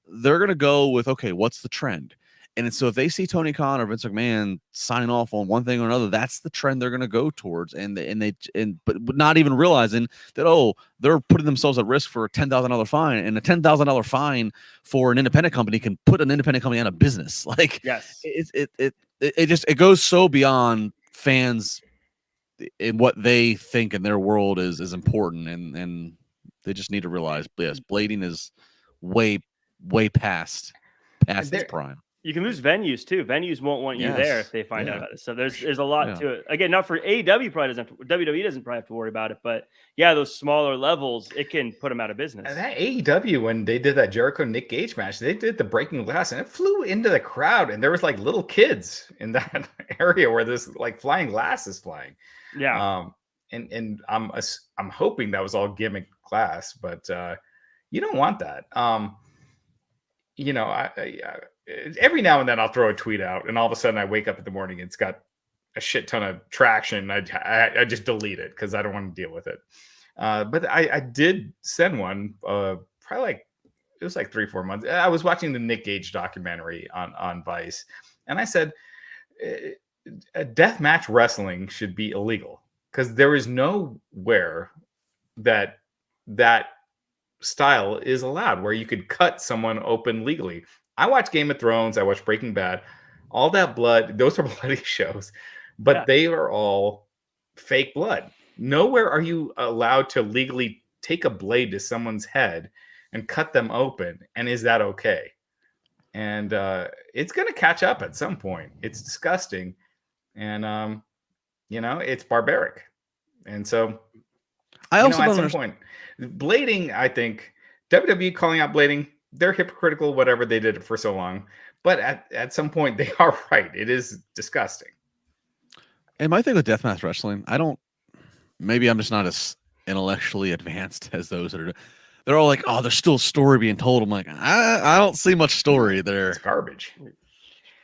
they're going to go with, okay, what's the trend? And so if they see Tony Khan or Vince McMahon signing off on one thing or another, that's the trend they're going to go towards. But not even realizing that, they're putting themselves at risk for a $10,000 fine, and a $10,000 fine for an independent company can put an independent company out of business. Like, yes, it goes so beyond fans in what they think in their world is important. And they just need to realize, yes, blading is way past its prime. You can lose venues too. Venues won't want you there if they find out about it. So there's a lot to it. Again, not for AEW, probably doesn't. WWE doesn't probably have to worry about it, but yeah, those smaller levels, it can put them out of business. And that AEW, when they did that Jericho Nick Gage match, they did the breaking glass, and it flew into the crowd, and there was like little kids in that area where there's like flying glass is flying. Yeah. And I'm hoping that was all gimmick glass, but you don't want that. Every now and then I'll throw a tweet out, and all of a sudden I wake up in the morning, it's got a shit ton of traction. I just delete it because I don't want to deal with it. But I did send one, probably it was like 3-4 months. I was watching the Nick Gage documentary on Vice, and I said, deathmatch wrestling should be illegal, because there is nowhere that style is allowed where you could cut someone open legally. I watch Game of Thrones, I watch Breaking Bad, all that blood, those are bloody shows, but they are all fake blood. Nowhere are you allowed to legally take a blade to someone's head and cut them open. And is that okay? And it's going to catch up at some point. It's disgusting. And, it's barbaric. And so I also at some point, blading, I think WWE calling out blading, they're hypocritical, whatever, they did it for so long. But at some point, they are right. It is disgusting. And my thing with deathmatch wrestling, maybe I'm just not as intellectually advanced as those that are. They're all like, oh, there's still a story being told. I'm like, I don't see much story there. It's garbage.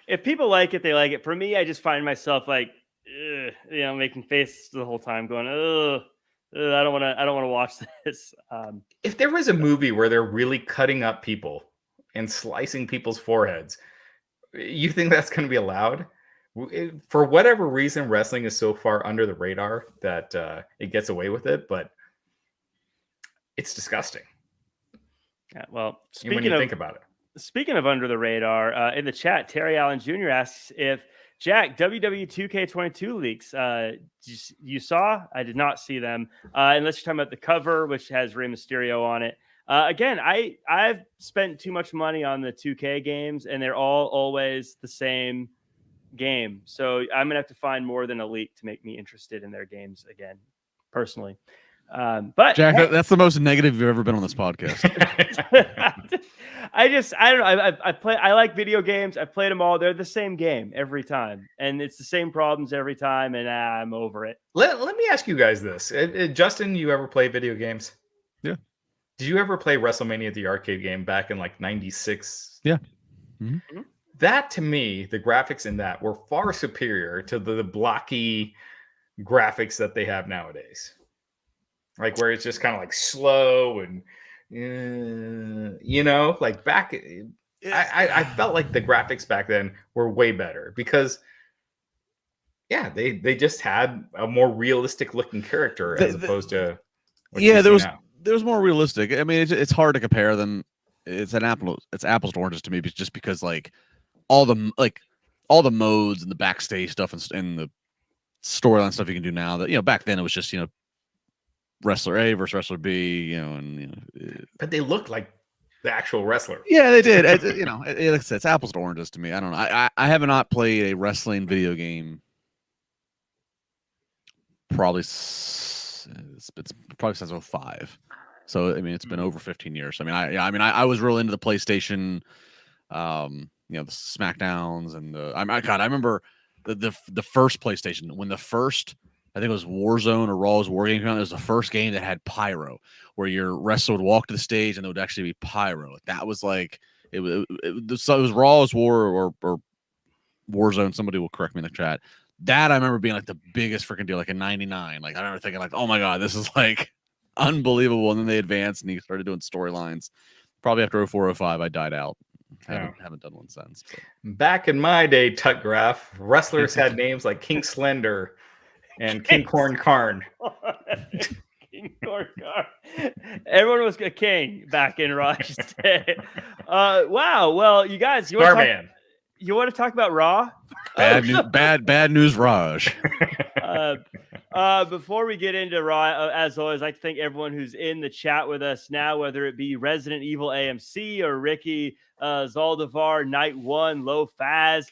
If people like it, they like it. For me, I just find myself like, making faces the whole time, going, I don't want to watch this. If there was a movie where they're really cutting up people and slicing people's foreheads, you think that's going to be allowed? For whatever reason, wrestling is so far under the radar that it gets away with it, but it's disgusting. Yeah, well, when you think about it. Speaking of under the radar, in the chat, Terry Allen Jr. asks if Jack, WWE 2K22 leaks, you saw? I did not see them. Unless you're talking about the cover, which has Rey Mysterio on it. Again, I've spent too much money on the 2K games, and they're always the same game. So I'm going to have to find more than a leak to make me interested in their games again, personally. But Jack, that's the most negative you've ever been on this podcast. I don't know. I like video games. I've played them all. They're the same game every time, and it's the same problems every time, and I'm over it. Let me ask you guys this. Justin, you ever play video games? Yeah. Did you ever play WrestleMania, the arcade game, back in like 96? Yeah. Mm-hmm. That, to me, the graphics in that were far superior to the blocky graphics that they have nowadays. Like where it's just kind of like slow and, like back, I felt like the graphics back then were way better because, yeah, they just had a more realistic looking character as opposed to there was more realistic. I mean, it's hard to compare them. It's apples to oranges to me, just because like all the modes and the backstage stuff and the storyline stuff you can do now that back then it was just wrestler A versus wrestler B, but they looked like the actual wrestler. Yeah, they did. It's apples to oranges to me. I don't know. I have not played a wrestling video game. Probably it's probably since 2005. So I mean, it's been over 15 years. I was real into the PlayStation, the SmackDowns and I remember the first PlayStation when the first. I think it was Warzone or Raw's War Game. It was the first game that had pyro, where your wrestler would walk to the stage and there would actually be pyro. That was like it was Raw's War or Warzone. Somebody will correct me in the chat. That I remember being like the biggest freaking deal, like in '99. Like I remember thinking, like, oh my god, this is like unbelievable. And then they advanced and he started doing storylines. Probably after 04, 05, I died out. Haven't done one since. But. Back in my day, Tut Graph, wrestlers had names like King Slender. And King Corn Karn. King Corn Karn. Everyone was a king back in Raj's day. Wow. Well, you guys, you want to talk about Raw? Bad news, Raj. Before we get into Raw, as always, I'd like to thank everyone who's in the chat with us now, whether it be Resident Evil AMC or Ricky, Zaldivar, Night One, Low Faz,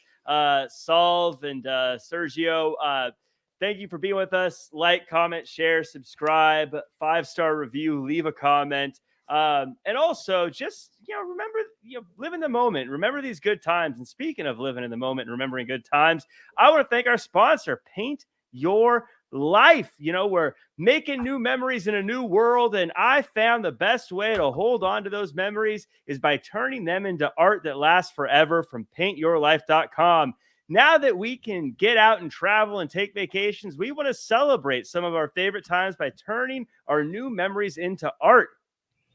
Solve, and Sergio. Thank you for being with us. Like, comment, share, subscribe, 5-star review, leave a comment. And also just, remember, live in the moment. Remember these good times. And speaking of living in the moment and remembering good times, I want to thank our sponsor, Paint Your Life. We're making new memories in a new world. And I found the best way to hold on to those memories is by turning them into art that lasts forever from paintyourlife.com. Now that we can get out and travel and take vacations, we want to celebrate some of our favorite times by turning our new memories into art.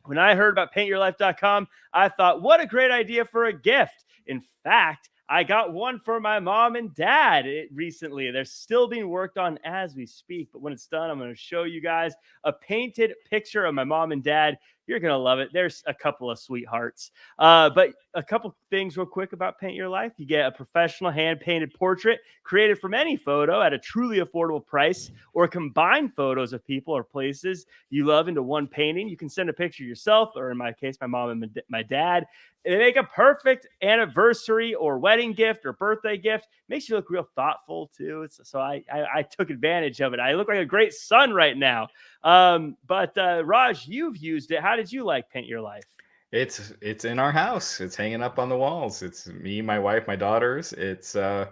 When I heard about paintyourlife.com, I thought, what a great idea for a gift. In fact, I got one for my mom and dad recently. They're still being worked on as we speak. But when it's done, I'm going to show you guys a painted picture of my mom and dad. You're going to love it. There's a couple of sweethearts. But a couple things real quick about Paint Your Life. You get a professional hand-painted portrait created from any photo at a truly affordable price, or combine photos of people or places you love into one painting. You can send a picture yourself, or in my case, my mom and my dad. They make a perfect anniversary or wedding gift or birthday gift. Makes you look real thoughtful too. So I took advantage of it. I look like a great son right now. But Raj, you've used it. How did you like Paint Your Life? It's in our house. It's hanging up on the walls. It's me, my wife, my daughters. It's a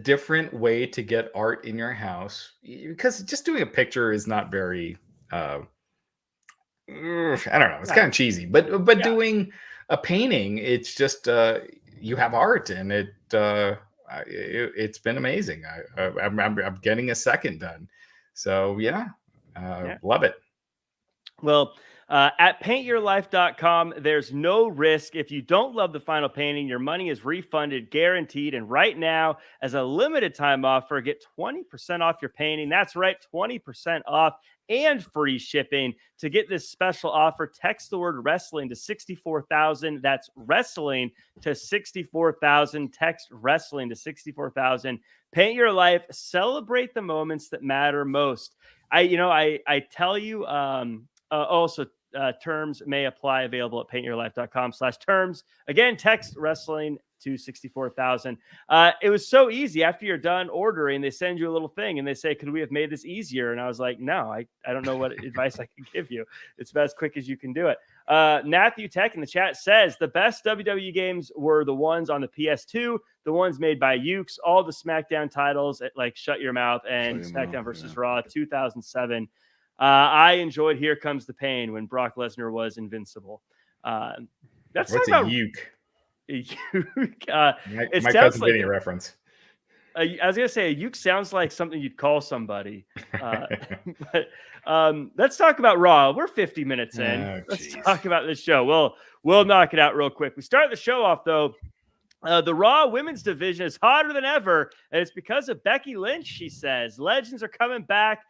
different way to get art in your house, because just doing a picture is not very I don't know. It's kind of cheesy, but yeah. Doing a painting, it's just you have art, and it's been amazing. I'm getting a second done, so yeah. Love it. Well, at paintyourlife.com, there's no risk. If you don't love the final painting, your money is refunded, guaranteed. And right now, as a limited time offer, get 20% off your painting. That's right, 20% off and free shipping. To get this special offer, text the word wrestling to 64,000. That's wrestling to 64,000. Text wrestling to 64,000. Paint Your Life. Celebrate the moments that matter most. I tell you, also Terms may apply. Available at paintyourlife.com/terms. Again, text wrestling to 64,000. It was so easy. After you're done ordering, they send you a little thing and they say, could we have made this easier? And I was like, no, I don't know what advice I can give you. It's about as quick as you can do it. Matthew Tech in the chat says the best WWE games were the ones on the PS2, the ones made by Ukes, all the SmackDown titles like Shut Your Mouth and SmackDown vs. Raw 2007. I enjoyed Here Comes the Pain when Brock Lesnar was invincible. That's what's a Uke? My cousin getting a reference. I was gonna say a uke sounds like something you'd call somebody. But let's talk about Raw. We're 50 minutes in. Let's talk about this show. We'll knock it out real quick. We start the show off though. The Raw women's division is hotter than ever, and it's because of Becky Lynch. She says legends are coming back.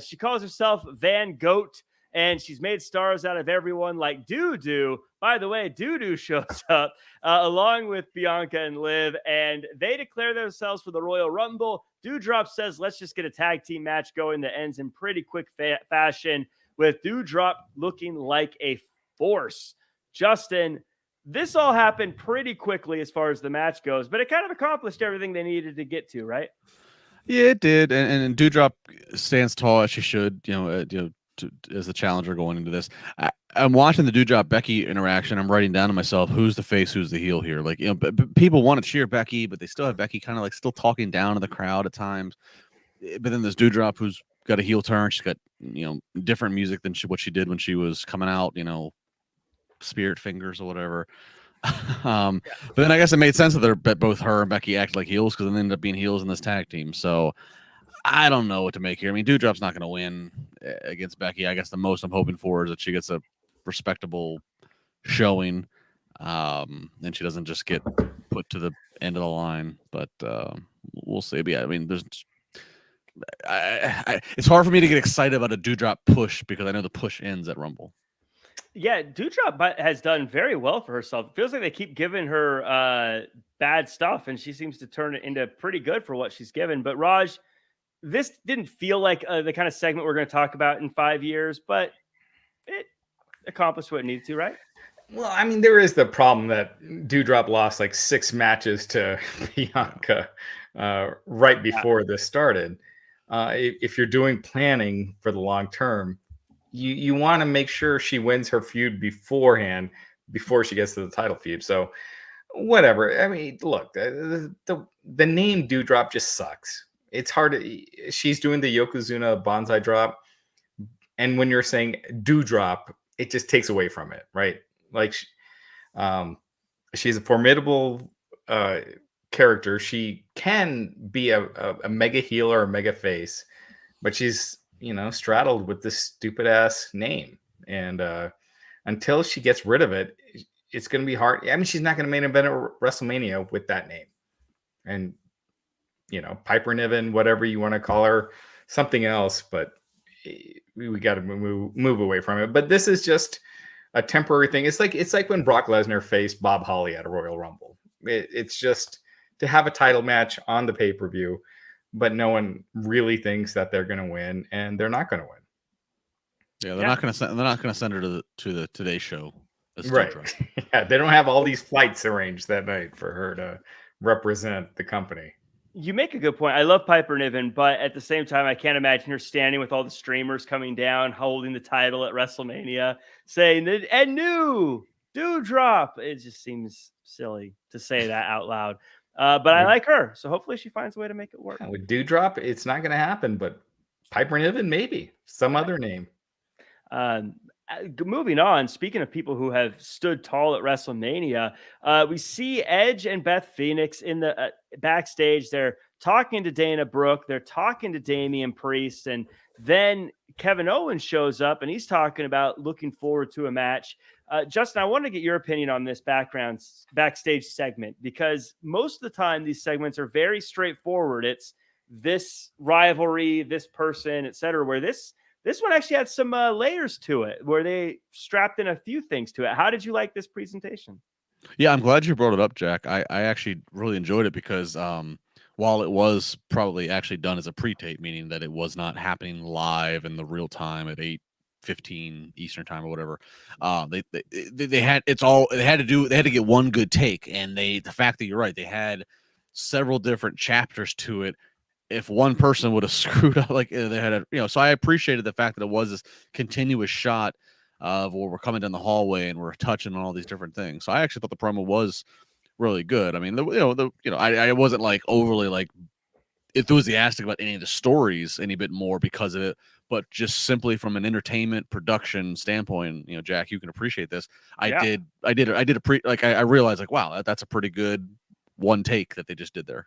She calls herself Van Goat. And she's made stars out of everyone like Doo-Doo. By the way, Doo-Doo shows up along with Bianca and Liv, and they declare themselves for the Royal Rumble. Doudrop says, let's just get a tag team match going that ends in pretty quick fashion with Doudrop looking like a force. Justin, this all happened pretty quickly as far as the match goes, but it kind of accomplished everything they needed to get to, right? Yeah, it did. And Doudrop stands tall as she should, as the challenger going into this. I'm watching the Doudrop Becky interaction. I'm writing down to myself, who's the face, who's the heel here? Like, people want to cheer Becky, but they still have Becky kind of like still talking down to the crowd at times. But then there's Doudrop who's got a heel turn. She's got, different music than what she did when she was coming out, Spirit Fingers or whatever. But then I guess it made sense that both her and Becky act like heels because they ended up being heels in this tag team. So I don't know what to make here. I mean, Doudrop's not going to win against Becky. I guess the most I'm hoping for is that she gets a respectable showing, and she doesn't just get put to the end of the line. But we'll see. But yeah, I mean, it's hard for me to get excited about a Doudrop push because I know the push ends at Rumble. Yeah, Doudrop has done very well for herself. It feels like they keep giving her bad stuff, and she seems to turn it into pretty good for what she's given. But Raj, this didn't feel like the kind of segment we're going to talk about in 5 years, but it accomplished what it needed to, right? Well, I mean, there is the problem that Doudrop lost like 6 matches to Bianca right before this started. If you're doing planning for the long term, you want to make sure she wins her feud beforehand before she gets to the title feud. So whatever. I mean, look, the name Doudrop just sucks. It's hard. She's doing the Yokozuna Banzai drop. And when you're saying Doudrop, it just takes away from it, right? Like, she's a formidable character. She can be a mega heel or a mega face, but she's, straddled with this stupid ass name. And until she gets rid of it, it's going to be hard. I mean, she's not going to main event at WrestleMania with that name. And, Piper Niven, whatever you want to call her, something else, but we got to move away from it. But this is just a temporary thing. It's like when Brock Lesnar faced Bob Holly at a Royal Rumble. It's just to have a title match on the pay-per-view, but no one really thinks that they're going to win, and they're not going to win. Yeah, they're not going to send her to the Today Show. Right. Yeah, they don't have all these flights arranged that night for her to represent the company. You make a good point. I love Piper Niven, but at the same time, I can't imagine her standing with all the streamers coming down, holding the title at WrestleMania, saying that and new Doudrop. It just seems silly to say that out loud. But I like her, so hopefully she finds a way to make it work. With Doudrop, it's not going to happen, but Piper Niven, maybe some other name. Moving on, speaking of people who have stood tall at WrestleMania, we see Edge and Beth Phoenix in the backstage. They're talking to Dana Brooke. They're talking to Damian Priest. And then Kevin Owens shows up, and he's talking about looking forward to a match. Justin, I want to get your opinion on this backstage segment, because most of the time these segments are very straightforward. It's this rivalry, this person, etc. Where this one actually had some layers to it, where they strapped in a few things to it. How did you like this presentation? Yeah, I'm glad you brought it up, Jack. I actually really enjoyed it because while it was probably actually done as a pre-tape, meaning that it was not happening live in the real time at 8:15 Eastern time or whatever. They had to get one good take, and the fact that you're right, they had several different chapters to it. If one person would have screwed up, like they had so I appreciated the fact that it was this continuous shot of where we're coming down the hallway and we're touching on all these different things. So I actually thought the promo was really good. I mean, I wasn't like overly like enthusiastic about any of the stories any bit more because of it, but just simply from an entertainment production standpoint, Jack, you can appreciate this. I realized like, wow, that's a pretty good one take that they just did there.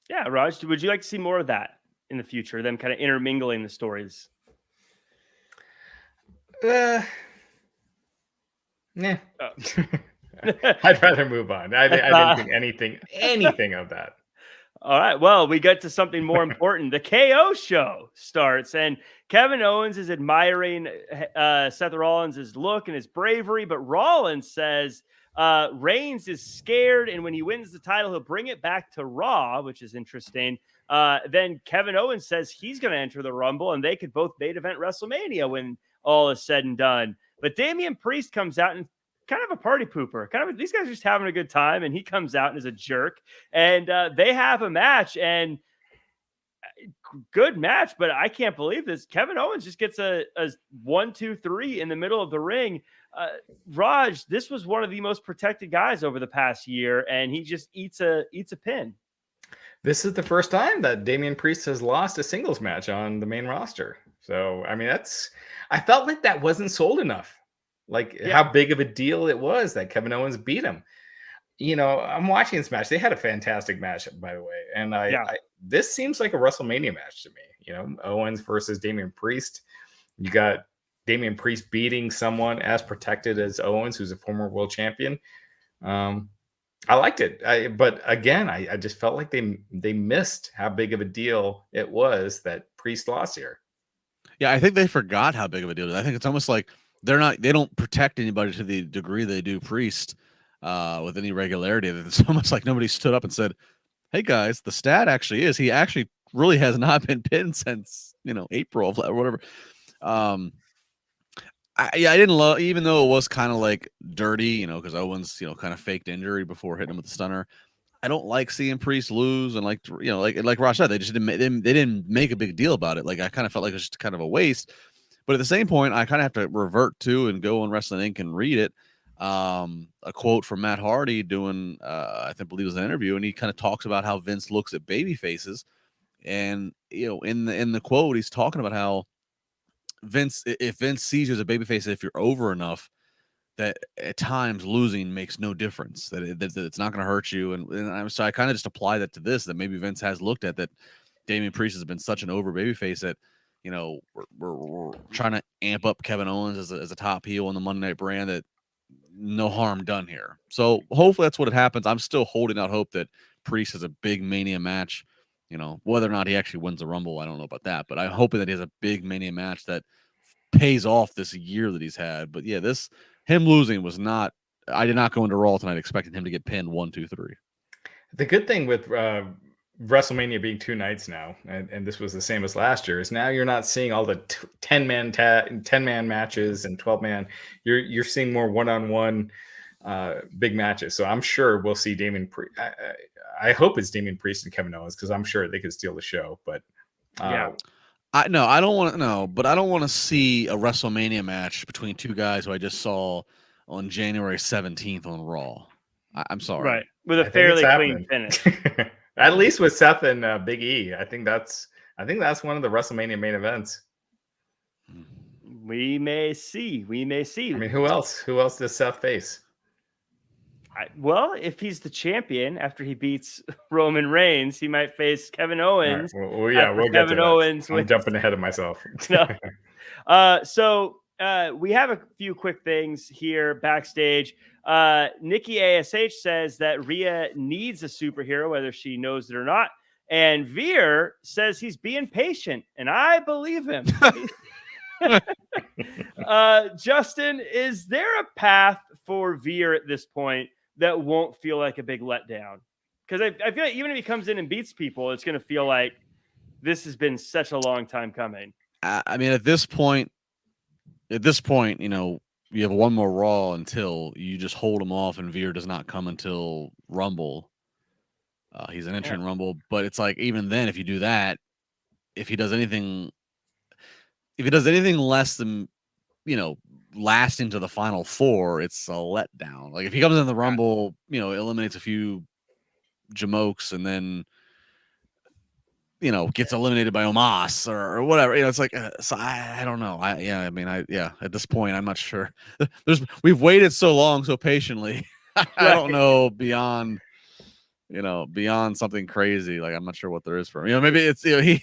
Yeah, Raj, would you like to see more of that in the future? Them kind of intermingling the stories. Yeah. I'd rather move on. I didn't think anything of that. All right. Well, we get to something more important. The KO show starts, and Kevin Owens is admiring Seth Rollins' look and his bravery, but Rollins says Reigns is scared, and when he wins the title, he'll bring it back to Raw, which is interesting. Then Kevin Owens says he's going to enter the Rumble, and they could both main event WrestleMania when all is said and done. But Damian Priest comes out and kind of a party pooper. These guys are just having a good time, and he comes out and is a jerk. And they have a match, and good match, but I can't believe this. Kevin Owens just gets a 1, 2, 3 in the middle of the ring. Raj, this was one of the most protected guys over the past year, and he just eats a pin. This is the first time that Damian Priest has lost a singles match on the main roster. So, I mean, I felt like that wasn't sold enough. How big of a deal it was that Kevin Owens beat him. I'm watching this match. They had a fantastic match, by the way. And this seems like a WrestleMania match to me. Owens versus Damian Priest. You got Damian Priest beating someone as protected as Owens, who's a former world champion. I liked it. But again, I just felt like they missed how big of a deal it was that Priest lost here. Yeah, I think they forgot how big of a deal it is. I think it's almost like they don't protect anybody to the degree they do Priest with any regularity. It's almost like nobody stood up and said, hey guys, the stat actually is he actually really has not been pinned since April or whatever. I didn't love, even though it was kind of like dirty, because Owens kind of faked injury before hitting him with the stunner. I don't like seeing Priest lose, and like Raj said, they just didn't make a big deal about it. Like I kind of felt like it was just kind of a waste. But at the same point, I kind of have to revert to and go on Wrestling Inc. and read it. A quote from Matt Hardy doing, I believe it was an interview, and he kind of talks about how Vince looks at baby faces. And, in the quote, he's talking about how if Vince sees you as a baby face, if you're over enough, that at times losing makes no difference, that it's not going to hurt you. And so I kind of just apply that to this, that maybe Vince has looked at that Damian Priest has been such an over baby face that, we're trying to amp up Kevin Owens as a top heel on the Monday Night brand, that no harm done here. So hopefully that's what it happens. I'm still holding out hope that Priest has a big Mania match. Whether or not he actually wins the Rumble, I don't know about that, but I'm hoping that he has a big Mania match that pays off this year that he's had. But yeah, him losing was not, I did not go into Raw tonight expecting him to get pinned 1, 2, 3. The good thing with WrestleMania being 2 nights now, and this was the same as last year, is now you're not seeing all the 10-man matches and 12-man. You're seeing more one-on-one big matches. So I'm sure we'll see Damian Priest. I hope it's Damian Priest and Kevin Owens, because I'm sure they could steal the show. But I don't want to see a WrestleMania match between two guys who I just saw on January 17th on Raw. I'm sorry. Right. With a fairly clean finish. At least with Seth and Big E. I think that's one of the WrestleMania main events. We may see. I mean, who else does Seth face? Well, if he's the champion after he beats Roman Reigns, he might face Kevin Owens. Right. We'll get Kevin to Owens. I'm jumping ahead of myself. So we have a few quick things here backstage. Nikki ASH says that Rhea needs a superhero, whether she knows it or not. And Veer says he's being patient, and I believe him. Justin, is there a path for Veer at this point that won't feel like a big letdown? Because I feel like even if he comes in and beats people, it's going to feel like this has been such a long time coming. I mean, at this point, at this point, you have one more Raw until you just hold him off, and Veer does not come until Rumble. He's an entrant in Rumble, but it's like even then, if you do that, if he does anything less than last into the final four, it's a letdown. Like if he comes in the Rumble, eliminates a few jamokes and then gets eliminated by Omos or whatever. It's like so I don't know. At this point I'm not sure. We've waited so long, so patiently. I don't know beyond something crazy. Like I'm not sure what there is for him. Maybe it's he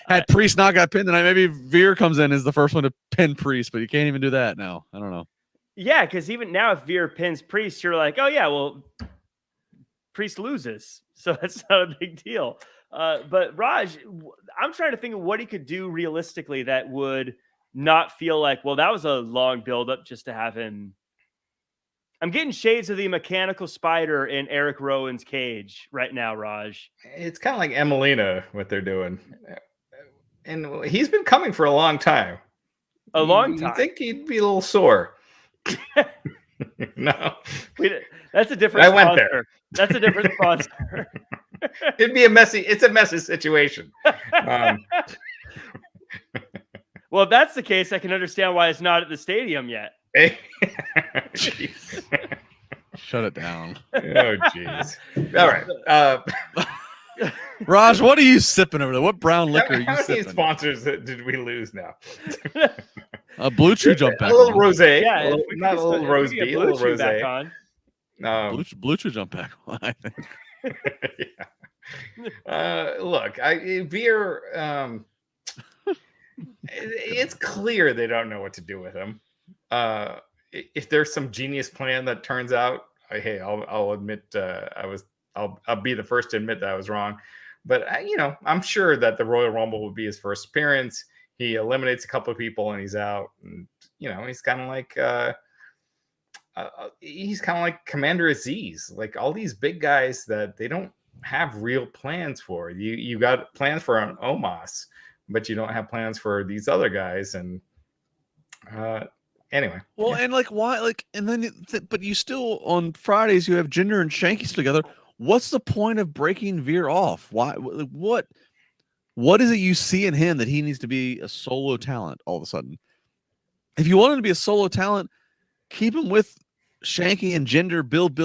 had Priest not got pinned tonight. Maybe Veer comes in as the first one to pin Priest, but you can't even do that now. I don't know. Yeah, because even now, if Veer pins Priest, you're like, oh yeah, well, Priest loses, so that's not a big deal. But Raj, I'm trying to think of what he could do realistically that would not feel like, well, that was a long buildup just to have him. I'm getting shades of the mechanical spider in Eric Rowan's cage right now, Raj. It's kind of like Emelina, what they're doing. And he's been coming for a long time. You think he'd be a little sore. No. That's a different sponsor. Went there. That's a different sponsor. It's a messy situation. Well, if that's the case, I can understand why it's not at the stadium yet. Shut it down. Oh, jeez. All right. Raj, what are you sipping over there? What brown liquor are you sipping? How many sponsors did we lose now? Blue Chew jump back on. A little rosé. Yeah, not a little rose beef. A little rosé. Blue Chew jump back on, I think. Yeah. Look, Veer, it's clear they don't know what to do with him. If there's some genius plan that turns out, hey, I'll admit I'll be the first to admit that I was wrong. But I'm sure that the Royal Rumble will be his first appearance. He eliminates a couple of people and he's out. And he's kind of like Commander Aziz, like all these big guys that they don't have real plans for. You got plans for an Omos, but you don't have plans for these other guys. And anyway. Well, and like why? Like, and then, but you still on Fridays you have Jinder and Shanky together. What's the point of breaking Veer off? Why? What is it you see in him that he needs to be a solo talent all of a sudden? If you want him to be a solo talent, keep him with Shanky and Jinder. Build.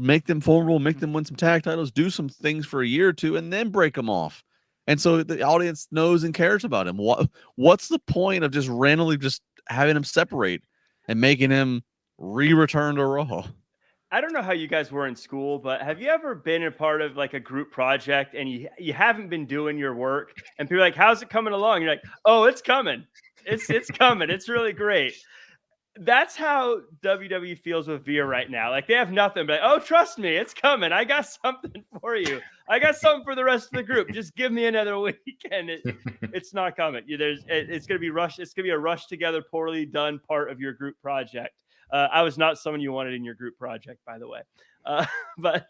Make them vulnerable. Make them win some tag titles. Do some things for a year or two, and then break them off. And so the audience knows and cares about him. What's the point of just randomly just having him separate and making him return to Raw? I don't know how you guys were in school, but have you ever been a part of like a group project and you haven't been doing your work and people are like, how's it coming along? You're like, oh, it's coming. It's coming. It's really great. That's how WWE feels with Veer right now. Like they have nothing, but oh, trust me, it's coming. I got something for you. I got something for the rest of the group. Just give me another week, and it's not coming. It's going to be rushed. It's going to be a rushed together, poorly done part of your group project. I was not someone you wanted in your group project, by the way. But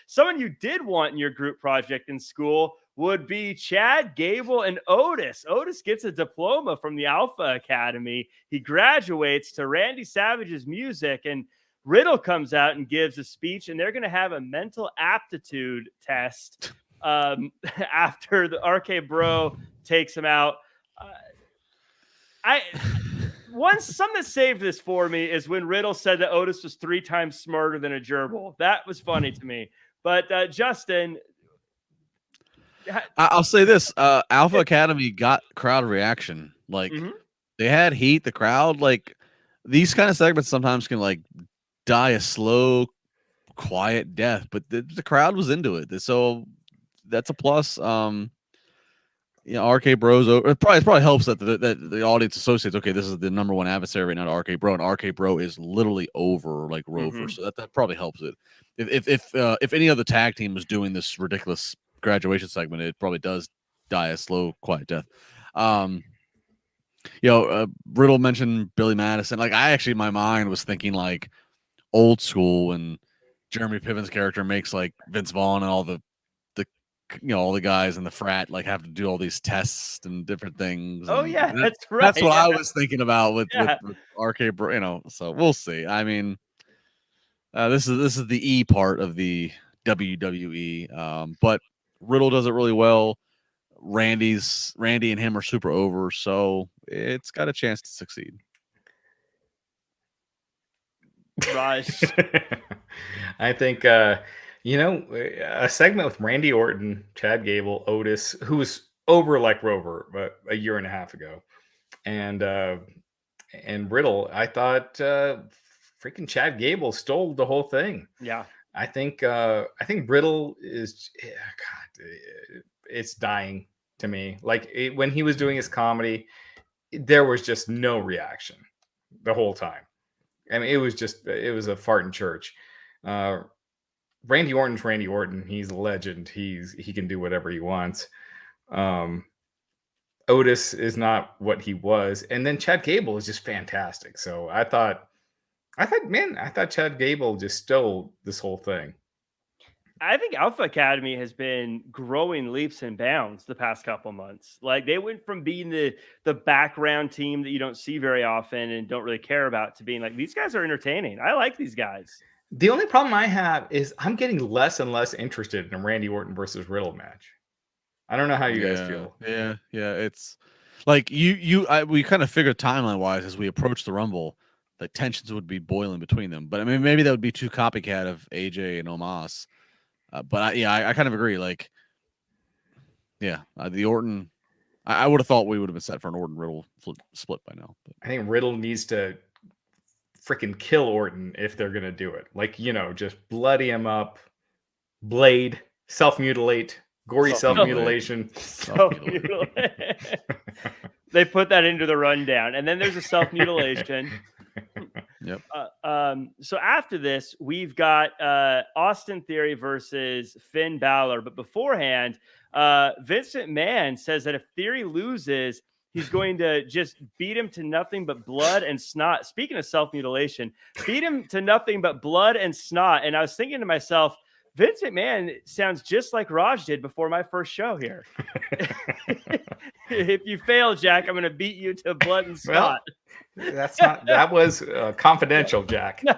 someone you did want in your group project in school would be Chad Gable and Otis. Otis gets a diploma from the Alpha Academy. He graduates to Randy Savage's music, and Riddle comes out and gives a speech, and they're going to have a mental aptitude test after the RK Bro takes him out. Something that saved this for me is when Riddle said that Otis was 3 times smarter than a gerbil. That was funny to me. But Justin, I'll say this: Alpha Academy got crowd reaction. Like they had heat. The crowd, like these kind of segments, sometimes can like die a slow, quiet death. But the crowd was into it, so that's a plus. RK Bro's over. It probably helps that the audience associates. Okay, this is the number one adversary right now to RK Bro, and RK Bro is literally over like Rover. So that probably helps it. If any other tag team was doing this ridiculous graduation segment, it probably does die a slow, quiet death. Riddle mentioned Billy Madison. Like I actually, in my mind was thinking like old school when Jeremy Piven's character makes like Vince Vaughn and all the all the guys in the frat like have to do all these tests and different things. Oh and yeah, that's right. That's what I was thinking about with RK, so we'll see. I mean, this is the E part of the WWE, but Riddle does it really well. Randy and him are super over, so it's got a chance to succeed. Raj, I think a segment with Randy Orton, Chad Gable, Otis, who was over like Rover a year and a half ago, and Riddle. I thought freaking Chad Gable stole the whole thing. Yeah, I think Riddle is God, it's dying to me. Like when he was doing his comedy, there was just no reaction the whole time. I mean, it was a fart in church. Randy Orton's Randy Orton. He's a legend. He can do whatever he wants. Otis is not what he was, and then Chad Gable is just fantastic. So I thought Chad Gable just stole this whole thing. I think Alpha Academy has been growing leaps and bounds the past couple months. Like they went from being the background team that you don't see very often and don't really care about to being like, these guys are entertaining. I like these guys. The only problem I have is I'm getting less and less interested in a Randy Orton versus Riddle match. I don't know how you guys feel. Yeah. It's like we kind of figured timeline wise as we approach the Rumble that tensions would be boiling between them. But I mean, maybe that would be too copycat of AJ and Omos. But I kind of agree. Like, the Orton. I would have thought we would have been set for an Orton Riddle split by now. But. I think Riddle needs to freaking kill Orton if they're gonna do it. Like, just bloody him up, blade, self-mutilate, gory self-mutilation. They put that into the rundown, and then there's a self-mutilation. Yep. So after this, we've got Austin Theory versus Finn Balor. But beforehand, Vince McMahon says that if Theory loses, he's going to just beat him to nothing but blood and snot. Speaking of self-mutilation, beat him to nothing but blood and snot. And I was thinking to myself, Vince McMahon sounds just like Raj did before my first show here. If you fail, Jack, I'm going to beat you to blood and snot. Well, that was confidential, Jack. Am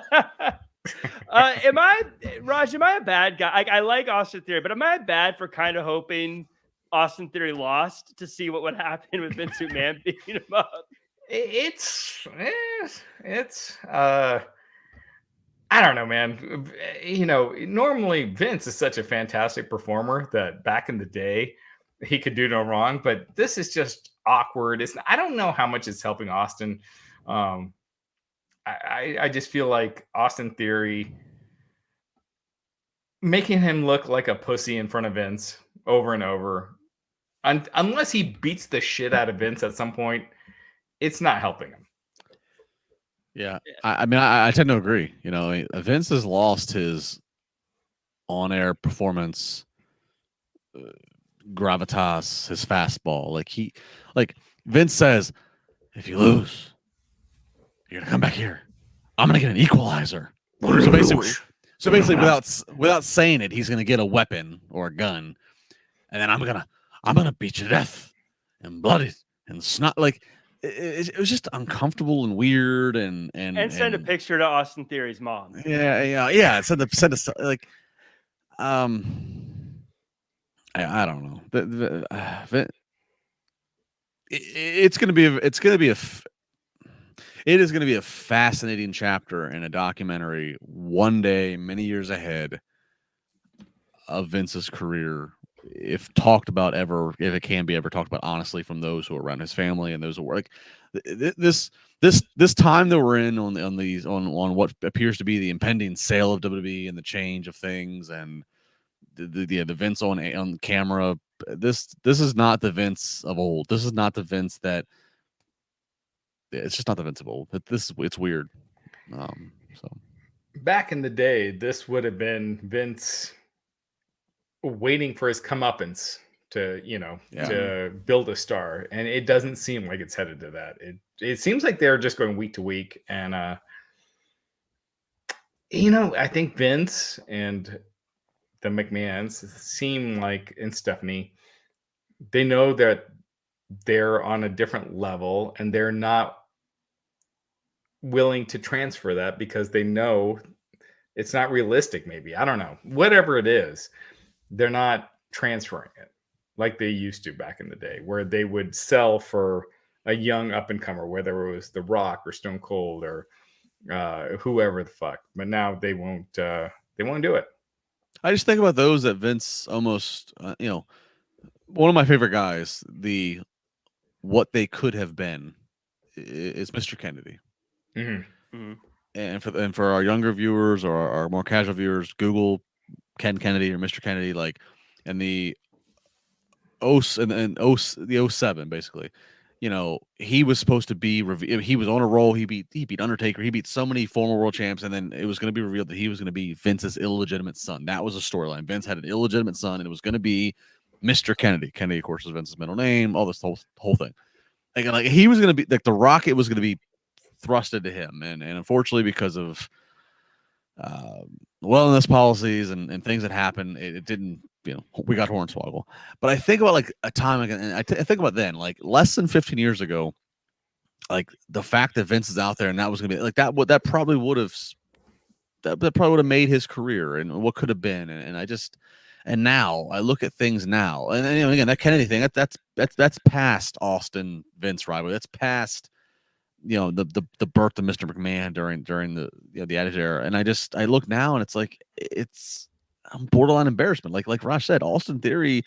I a bad guy? I like Austin Theory, but am I bad for kind of hoping Austin Theory lost to see what would happen with Vince McMahon beating him up? It's I don't know, man. Normally Vince is such a fantastic performer that back in the day he could do no wrong, but this is just awkward. I don't know how much it's helping Austin. I just feel like Austin Theory making him look like a pussy in front of Vince over and over. Unless he beats the shit out of Vince at some point, it's not helping him. Yeah. I mean, I tend to agree. Vince has lost his on-air performance, gravitas, his fastball. Like Vince says, if you lose, you're gonna come back here. I'm gonna get an equalizer. So basically, without saying it, he's gonna get a weapon or a gun, and then I'm gonna beat you to death and bloody and snot. Like it was just uncomfortable and weird and send a picture to Austin Theory's mom. Yeah. Send a like I don't know. It is going to be a fascinating chapter in a documentary one day, many years ahead of Vince's career, if talked about ever, if it can be ever talked about honestly from those who are around his family and those who work. This time that we're in on what appears to be the impending sale of WWE and the change of things and the Vince on camera. This is not the Vince of old. This is not the Vince that. It's just not the Vince of old. It's weird. So back in the day, this would have been Vince waiting for his comeuppance to to build a star, and it doesn't seem like it's headed to that. It seems like they're just going week to week, and I think Vince and the McMahons seem like, and Stephanie, they know that they're on a different level and they're not willing to transfer that because they know it's not realistic. Maybe, I don't know, whatever it is, they're not transferring it like they used to back in the day, where they would sell for a young up and comer, whether it was The Rock or Stone Cold or whoever the fuck. But now they won't do it. I just think about those that Vince almost, one of my favorite guys, what they could have been is Mr. Kennedy. Mm-hmm. Mm-hmm. And for our younger viewers or our more casual viewers, Google Ken Kennedy or Mr. Kennedy, like, and the 07 basically. He was supposed to be he was on a roll. He beat Undertaker. He beat so many former world champs, and then it was going to be revealed that he was going to be Vince's illegitimate son. That was a storyline. Vince had an illegitimate son, and it was going to be Mr. Kennedy. Kennedy, of course, was Vince's middle name. All this whole thing. Like he was going to be like the Rocket was going to be thrusted to him, and unfortunately, because of wellness policies and things that happened, it didn't. We got Hornswoggle. But I think about like a time again, and I think about then, like less than 15 years ago, like the fact that Vince is out there and that was gonna be like that probably would have made his career and what could have been. And now I look at things now, and again, that Kennedy thing, that's past Austin Vince rivalry. That's past the birth of Mr. McMahon during the the Attitude Era. And I look now and it's like I'm borderline embarrassment. Like Raj said, Austin Theory,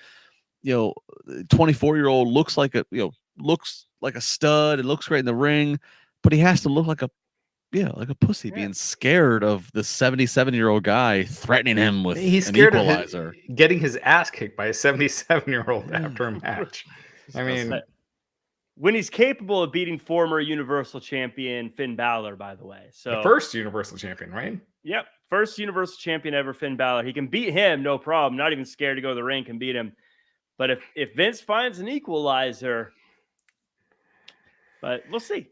24-year-old looks like a stud and looks great in the ring, but he has to look like a pussy, being scared of the 77-year-old guy threatening him with he's an scared equalizer, of getting his ass kicked by a 77-year-old after a match. I mean, when he's capable of beating former Universal Champion Finn Balor, by the way. So the first Universal Champion, right? Yep. First Universal Champion ever, Finn Balor. He can beat him, no problem. Not even scared to go to the ring, can beat him. But if Vince finds an equalizer, but we'll see.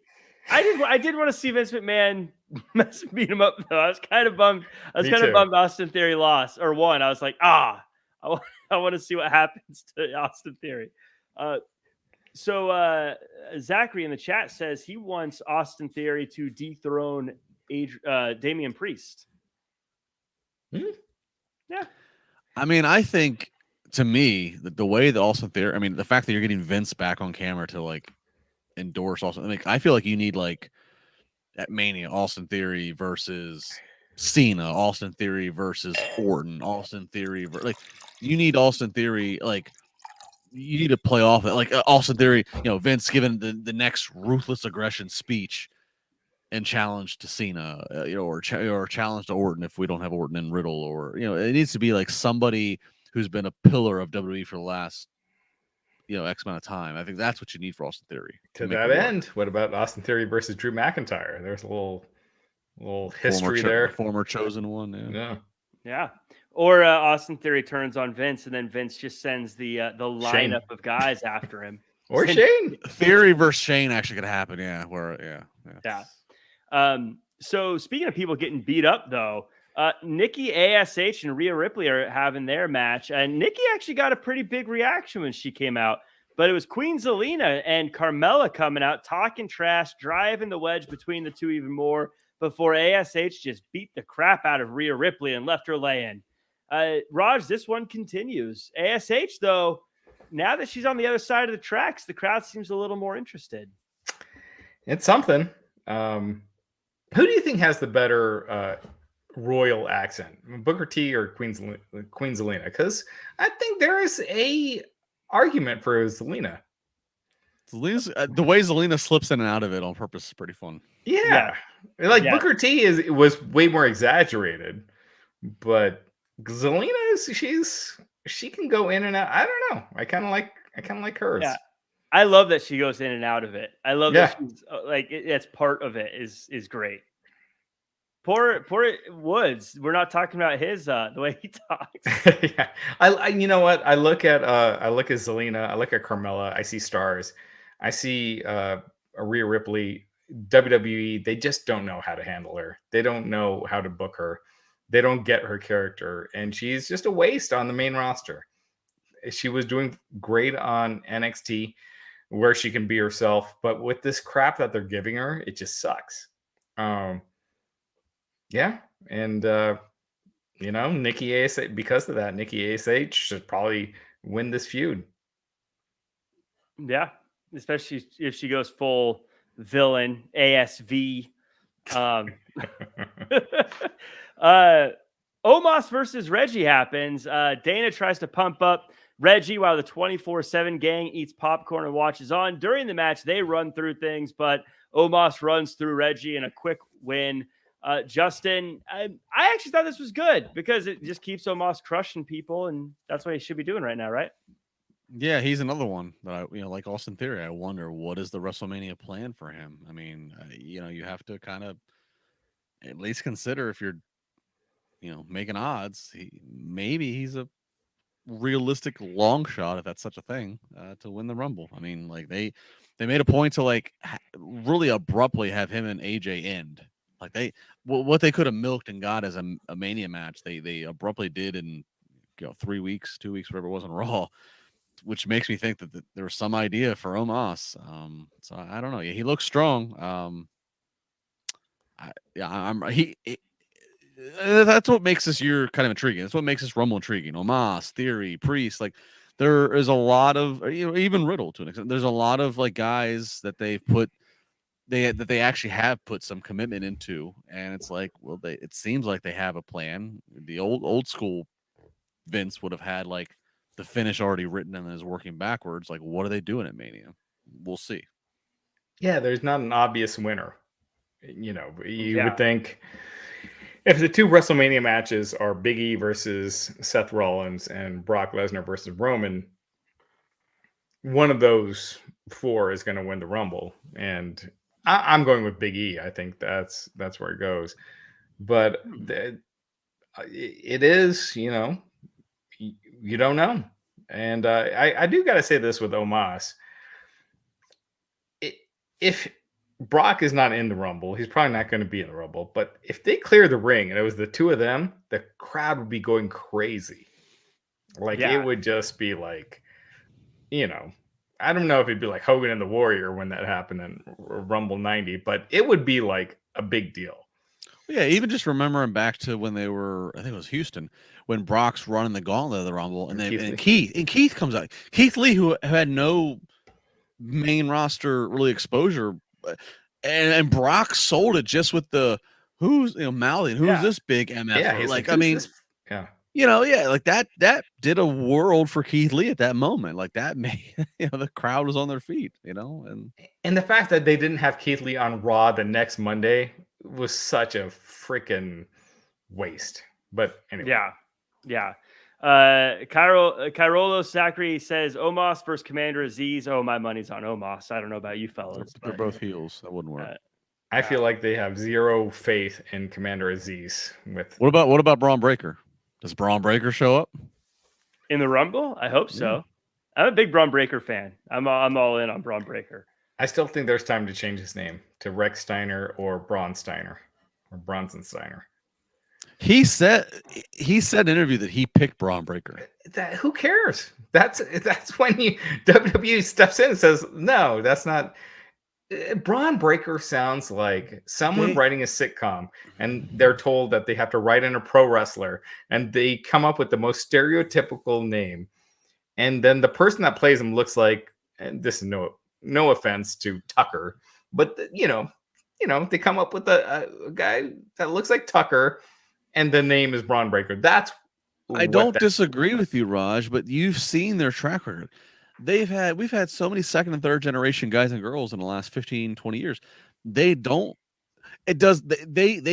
I did want to see Vince McMahon beat him up, though. I was kind of bummed. Bummed Austin Theory lost or won. I was like, I want to see what happens to Austin Theory. So Zachary in the chat says he wants Austin Theory to dethrone Damian Priest. Yeah. I mean, I think to me the way that Austin Theory, I mean, the fact that you're getting Vince back on camera to like endorse Austin, like I feel like you need like at Mania Austin Theory versus Cena, Austin Theory versus Orton, Austin Theory like you need Austin Theory, like you need to play off it, like Austin Theory, Vince giving the next ruthless aggression speech and challenge to Cena, or challenge to Orton if we don't have Orton and Riddle, or it needs to be like somebody who's been a pillar of WWE for the last X amount of time. I think that's what you need for Austin Theory. To that end, what about Austin Theory versus Drew McIntyre? There's a little history there. Former chosen one, yeah. Or Austin Theory turns on Vince, and then Vince just sends the lineup of guys after him. Or Shane. Theory versus Shane actually could happen. Yeah. So speaking of people getting beat up, though, Nikki ASH and Rhea Ripley are having their match, and Nikki actually got a pretty big reaction when she came out. But it was Queen Zelina and Carmella coming out, talking trash, driving the wedge between the two even more before ASH just beat the crap out of Rhea Ripley and left her laying. Raj, this one continues. ASH, though, now that she's on the other side of the tracks, the crowd seems a little more interested. It's something. Who do you think has the better royal accent, Booker T or Queen Zelina? Because I think there is a argument for Zelina. Zelina's, the way Zelina slips in and out of it on purpose is pretty fun. Yeah. Booker T was way more exaggerated, but Zelina she can go in and out. I don't know. I kind of like hers. Yeah. I love that she goes in and out of it. I love that she's like it's part of it is great. Poor Woods. We're not talking about his the way he talks. Yeah. I you know what? I look at Zelina, I look at Carmella, I see stars. I see Rhea Ripley, WWE, they just don't know how to handle her. They don't know how to book her. they don't get her character, and she's just a waste on the main roster. She was doing great on NXT where she can be herself, but with this crap that they're giving her, it just sucks. Yeah, and Nikki ASH, because of that, Nikki ASH should probably win this feud. Yeah, especially if she goes full villain ASV. Omos versus Reggie happens. Dana tries to pump up Reggie while the 24/7 gang eats popcorn and watches on. During the match, they run through things, but Omos runs through Reggie in a quick win. Justin, I actually thought this was good because it just keeps Omos crushing people, and that's what he should be doing right now, right? Yeah, he's another one that I, like Austin Theory. I wonder what is the WrestleMania plan for him. I mean, you have to kind of at least consider if you're, making odds. Maybe he's a realistic long shot, if that's such a thing, to win the Rumble. I mean, like they made a point to really abruptly have him and AJ end. Like what they could have milked and got as a Mania match, they abruptly did in 3 weeks, 2 weeks, whatever it was on Raw, which makes me think that there was some idea for Omos. So I don't know. Yeah, he looks strong. That's what makes this year kind of intriguing. That's what makes this Rumble intriguing. Omos, Theory, Priest, there is a lot of, even Riddle to an extent. There's a lot of guys that they've put, that they actually have put some commitment into, and it's it seems like they have a plan. The old school Vince would have had the finish already written and is working backwards. What are they doing at Mania? We'll see. Yeah, there's not an obvious winner. Would think if the two WrestleMania matches are Big E versus Seth Rollins and Brock Lesnar versus Roman, one of those four is going to win the Rumble. And I'm going with Big E. I think that's where it goes. But it is, you don't know. And I do got to say this with Omos. If Brock is not in the Rumble, he's probably not going to be in the Rumble. But if they clear the ring and it was the two of them, the crowd would be going crazy. It would just be I don't know if it'd be like Hogan and the Warrior when that happened in Rumble 90, but it would be a big deal. Yeah, even just remembering back to when they were, I think it was Houston, when Brock's running the gauntlet of the Rumble, and Keith comes out. Keith Lee, who had no main roster really exposure, and Brock sold it just with the who's Mally and who's this big MF? Yeah, that did a world for Keith Lee at that moment. That made the crowd was on their feet, and the fact that they didn't have Keith Lee on Raw the next Monday was such a freaking waste. But anyway. Yeah. Cairolo Sacri says Omos versus Commander Aziz. Oh, my money's on Omos. I don't know about you fellas. They're both heels. That wouldn't work. I feel like they have zero faith in Commander Aziz. What about Braun Breaker? Does Braun Breaker show up in the Rumble? I hope so. I'm a big Braun Breaker fan. I'm all in on Braun Breaker. I still think there's time to change his name to Rex Steiner or Braun Steiner or Bronson Steiner. He said in an interview that he picked Braun Breaker. Who cares? That's when WWE steps in and says, no, that's not. Braun Breaker sounds like someone writing a sitcom, and they're told that they have to write in a pro wrestler, and they come up with the most stereotypical name, and then the person that plays him looks like, and this is no offense to Tucker, but they come up with a guy that looks like Tucker, and the name is Braun Breaker. I don't disagree with you, Raj, but you've seen their track record. We've had so many second and third generation guys and girls in the last 15, 20 years. They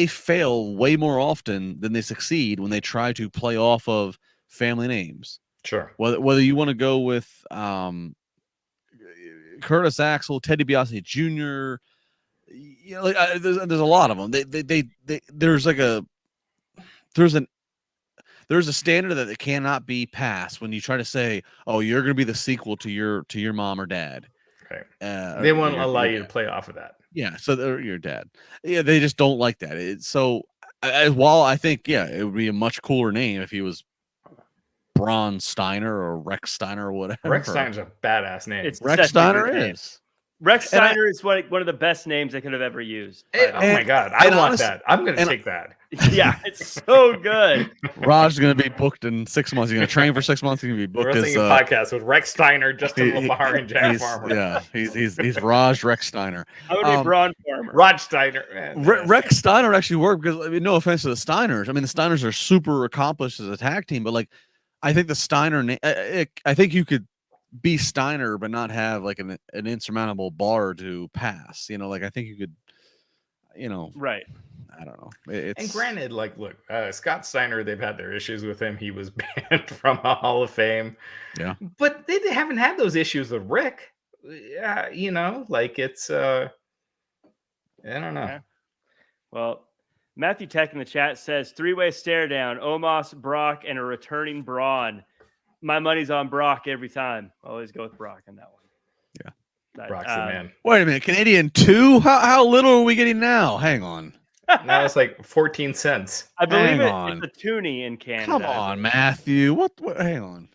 fail way more often than they succeed when they try to play off of family names. Sure. Whether you want to go with Curtis Axel, Teddy DiBiase Jr., there's a lot of them. There's a standard that it cannot be passed when you try to say, "Oh, you're going to be the sequel to your mom or dad." Right. They won't allow you to play off of that. Yeah. So they're your dad. Yeah. They just don't like that. So while I think, it would be a much cooler name if he was Braun Steiner or Rex Steiner or whatever. Rex Steiner's a badass name. Rex Steiner is. Rex Steiner is one of the best names they could have ever used. Oh my God. I want that. I'm going to take that. Yeah, it's so good. Raj is going to be booked in 6 months. He's going to train for 6 months. He's going to be booked as podcast with Rex Steiner, Justin Labar, and Jack Farmer. Yeah, he's Raj Rex Steiner. I would be Braun Farmer. Raj Steiner. Rex Steiner would actually work because, I mean, no offense to the Steiners. I mean, the Steiners are super accomplished as a tag team, but like, I think the Steiner name, I think you could be Steiner, but not have like an insurmountable bar to pass. You know, like I think you could, right. I don't know. And granted, like, look, Scott Steiner, they've had their issues with him. He was banned from a Hall of Fame. Yeah. But they haven't had those issues with Rick. Like it's, I don't know. Yeah. Well, Matthew Tech in the chat says 3-way stare down, Omos, Brock, and a returning Braun. My money's on Brock every time. I always go with Brock on that one. Yeah. Brock's the man. Wait a minute. Canadian 2? How little are we getting now? Hang on. Now it's like 14 cents. I believe it's a toonie in Canada. Come on, Matthew. What? Hang on.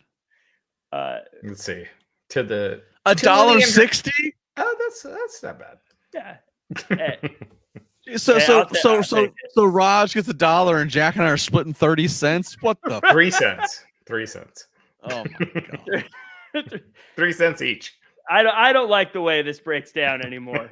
Let's see. To the $1.60? Oh, that's not bad. Yeah. Hey. So Raj gets $1 and Jack and I are splitting 30 cents. What the 3 cents. 3 cents. Oh my God. 3 cents each. I don't like the way this breaks down anymore.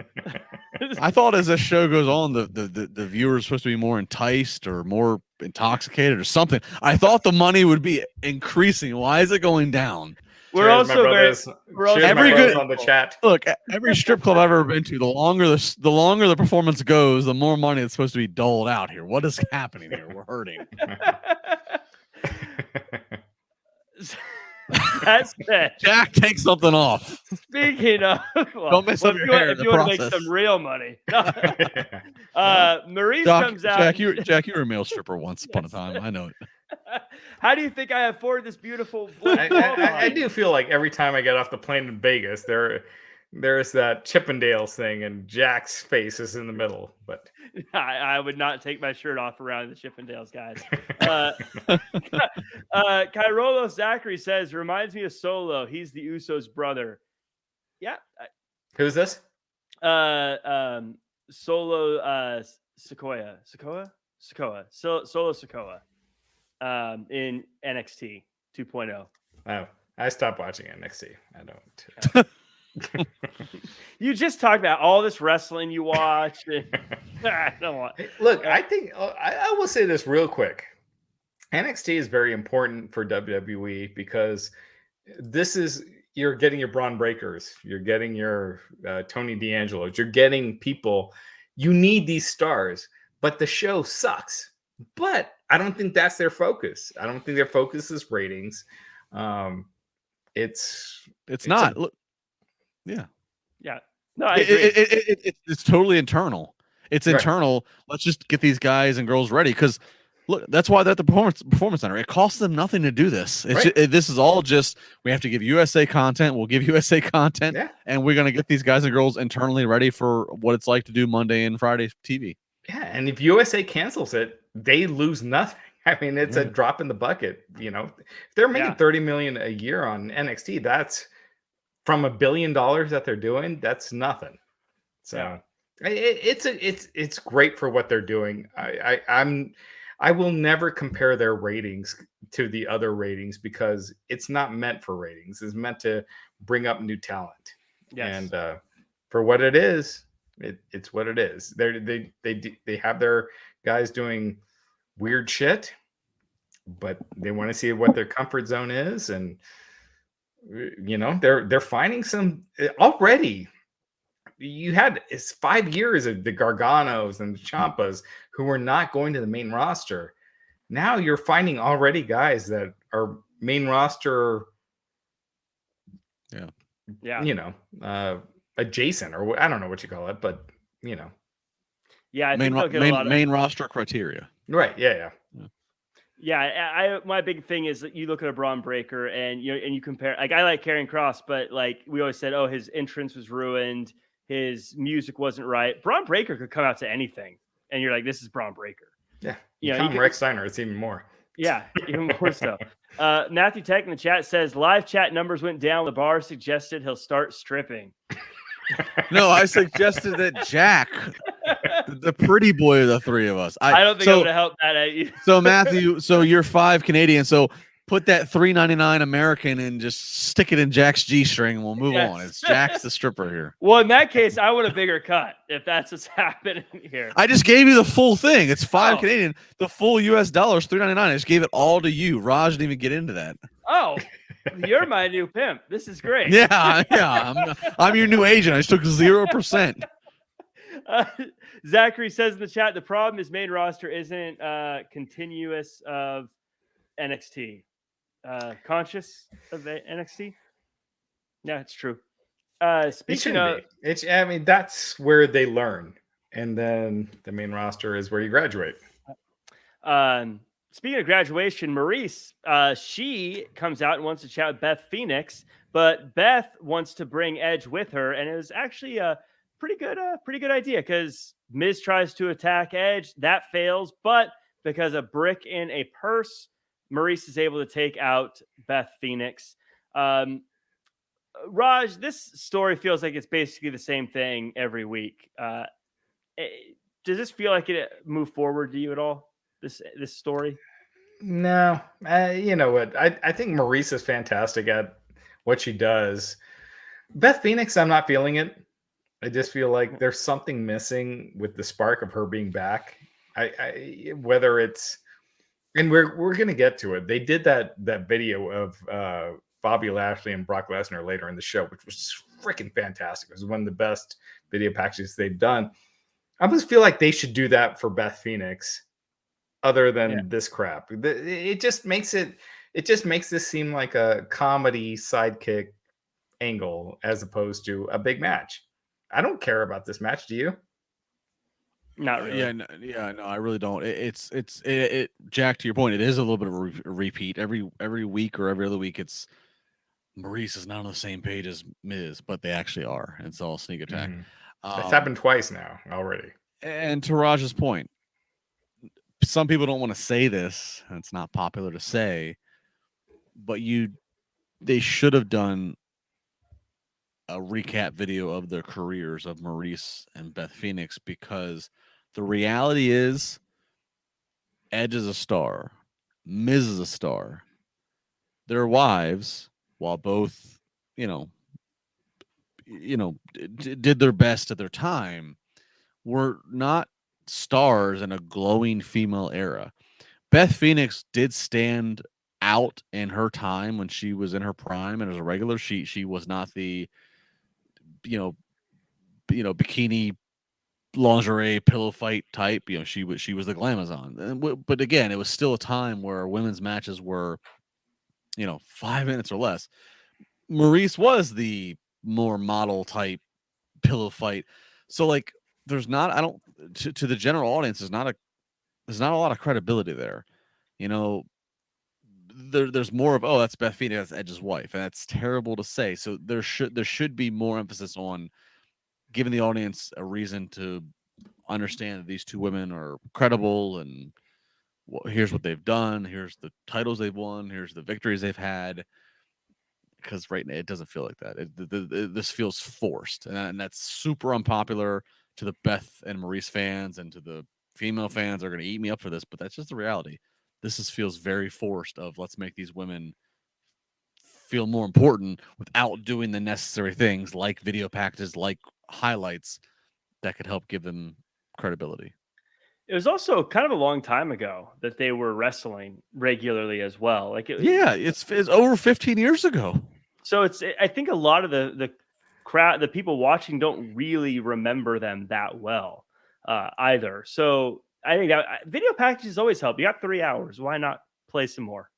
I thought as this show goes on, the viewers supposed to be more enticed or more intoxicated or something. I thought the money would be increasing. Why is it going down? We're also every good on the chat. Look, every strip club I've ever been to, the longer the performance goes, the more money it's supposed to be doled out here. What is happening here? We're hurting. That's it. Jack, take something off. Speaking of, don't mess up your hair. If you want to make some real money, Maurice comes out. Jack, you were a male stripper once upon a time. I know it. How do you think I afford this beautiful? I do feel like every time I get off the plane in Vegas, there's that Chippendales thing, and Jack's face is in the middle. But I would not take my shirt off around the Chippendales guys. Cairolo Zachary says, reminds me of Solo. He's the Usos' brother. Yeah. Who's this? Solo Sikoa. Solo Sikoa. In NXT 2.0. Oh, I stopped watching NXT. I don't. You just talked about all this wrestling you watch. I don't want. Look, I think I will say this real quick. NXT is very important for WWE because you're getting your Braun Breakers, you're getting your Tony D'Angelo's, you're getting people. You need these stars, but the show sucks. But I don't think that's their focus. I don't think their focus is ratings. It's not. Look, yeah. No, I agree. It's totally internal. It's internal. Let's just get these guys and girls ready because look, that's why they're at the performance center. It costs them nothing to do this. This is all just we have to give USA content. We'll give USA content, and we're gonna get these guys and girls internally ready for what it's like to do Monday and Friday TV. Yeah, and if USA cancels it, they lose nothing. I mean, it's a drop in the bucket. You know, if they're making $30 million a year on NXT, that's from $1 billion that they're doing. That's nothing. So it's great for what they're doing. I will never compare their ratings to the other ratings because it's not meant for ratings. It's meant to bring up new talent. Yes. And for what it is, it's what it is. They have their guys doing weird shit, but they want to see what their comfort zone is, and you know they're finding some already. You had 5 years of the Garganos and the Ciampas who were not going to the main roster. Now you're finding already guys that are main roster. Yeah. You know, adjacent, or I don't know what you call it, but you know. Yeah, I think they'll get a lot of main roster criteria. Right. Yeah. My big thing is that you look at a Braun Breaker and you compare. Like I like Karrion Kross, but like we always said, his entrance was ruined. His music wasn't right. Braun Breaker could come out to anything, and you're like, this is Braun Breaker. Yeah, you become Rex Steiner. It's even more. Yeah, even more so. Matthew Tech in the chat says live chat numbers went down. Labar suggested he'll start stripping. No, I suggested that Jack, the pretty boy of the three of us. I don't think I'm going to help that at you. So Matthew, so you're 5 Canadian. So put that $3.99 American and just stick it in Jack's G-string and we'll move on. It's Jack's the stripper here. Well, in that case, I want a bigger cut if that's what's happening here. I just gave you the full thing. It's 5 Canadian. The full US dollars, $3.99. I just gave it all to you. Raj didn't even get into that. Oh, you're my new pimp. This is great. Yeah. I'm your new agent. I just took 0%. Zachary says in the chat, the problem is main roster isn't continuous of NXT. Conscious of NXT? Yeah, it's true. Speaking of, I mean, that's where they learn, and then the main roster is where you graduate. Speaking of graduation, Maurice, she comes out and wants to chat with Beth Phoenix, but Beth wants to bring Edge with her, and it was actually a pretty good idea because Miz tries to attack Edge, that fails, but because a brick in a purse, Maurice is able to take out Beth Phoenix. Raj, this story feels like it's basically the same thing every week. Does this feel like it moved forward to you at all? This story? No, you know what? I think Maurice is fantastic at what she does. Beth Phoenix, I'm not feeling it. I just feel like there's something missing with the spark of her being back. Whether it's, and we're gonna get to it. They did that video of Bobby Lashley and Brock Lesnar later in the show, which was freaking fantastic. It was one of the best video packages they've done. I just feel like they should do that for Beth Phoenix, other than this crap. It just makes this seem like a comedy sidekick angle as opposed to a big match. I don't care about this match. Do you? Not really. No, I really don't. It's Jack, to your point, it is a little bit of a repeat every week or every other week. It's Maurice is not on the same page as Miz, but they actually are. It's all sneak attack. It's happened twice now already. And to Raj's point, some people don't want to say this, and it's not popular to say, but they should have done a recap video of their careers of Maurice and Beth Phoenix, because the reality is Edge is a star, Miz is a star. Their wives, while both, did their best at their time, were not stars in a glowing female era. Beth Phoenix did stand out in her time when she was in her prime, and as a regular, she was not the bikini lingerie pillow fight type. She was the glamazon. But again, it was still a time where women's matches were 5 minutes or less. Maurice was the more model type pillow fight. So like there's not, to the general audience, there's not a lot of credibility there. There's more of, that's Beth Phoenix, that's Edge's wife, and that's terrible to say. So there should be more emphasis on giving the audience a reason to understand that these two women are credible, and here's what they've done, here's the titles they've won, here's the victories they've had. Because right now it doesn't feel like that. This feels forced, and that's super unpopular to the Beth and Maurice fans, and to the female fans are going to eat me up for this, but that's just the reality. This feels very forced of, let's make these women feel more important without doing the necessary things like video packages, like highlights that could help give them credibility. It was also kind of a long time ago that they were wrestling regularly as well. It's over 15 years ago. So I think a lot of the crowd, the people watching, don't really remember them that well either. So I think that video packages always help. You got 3 hours. Why not play some more?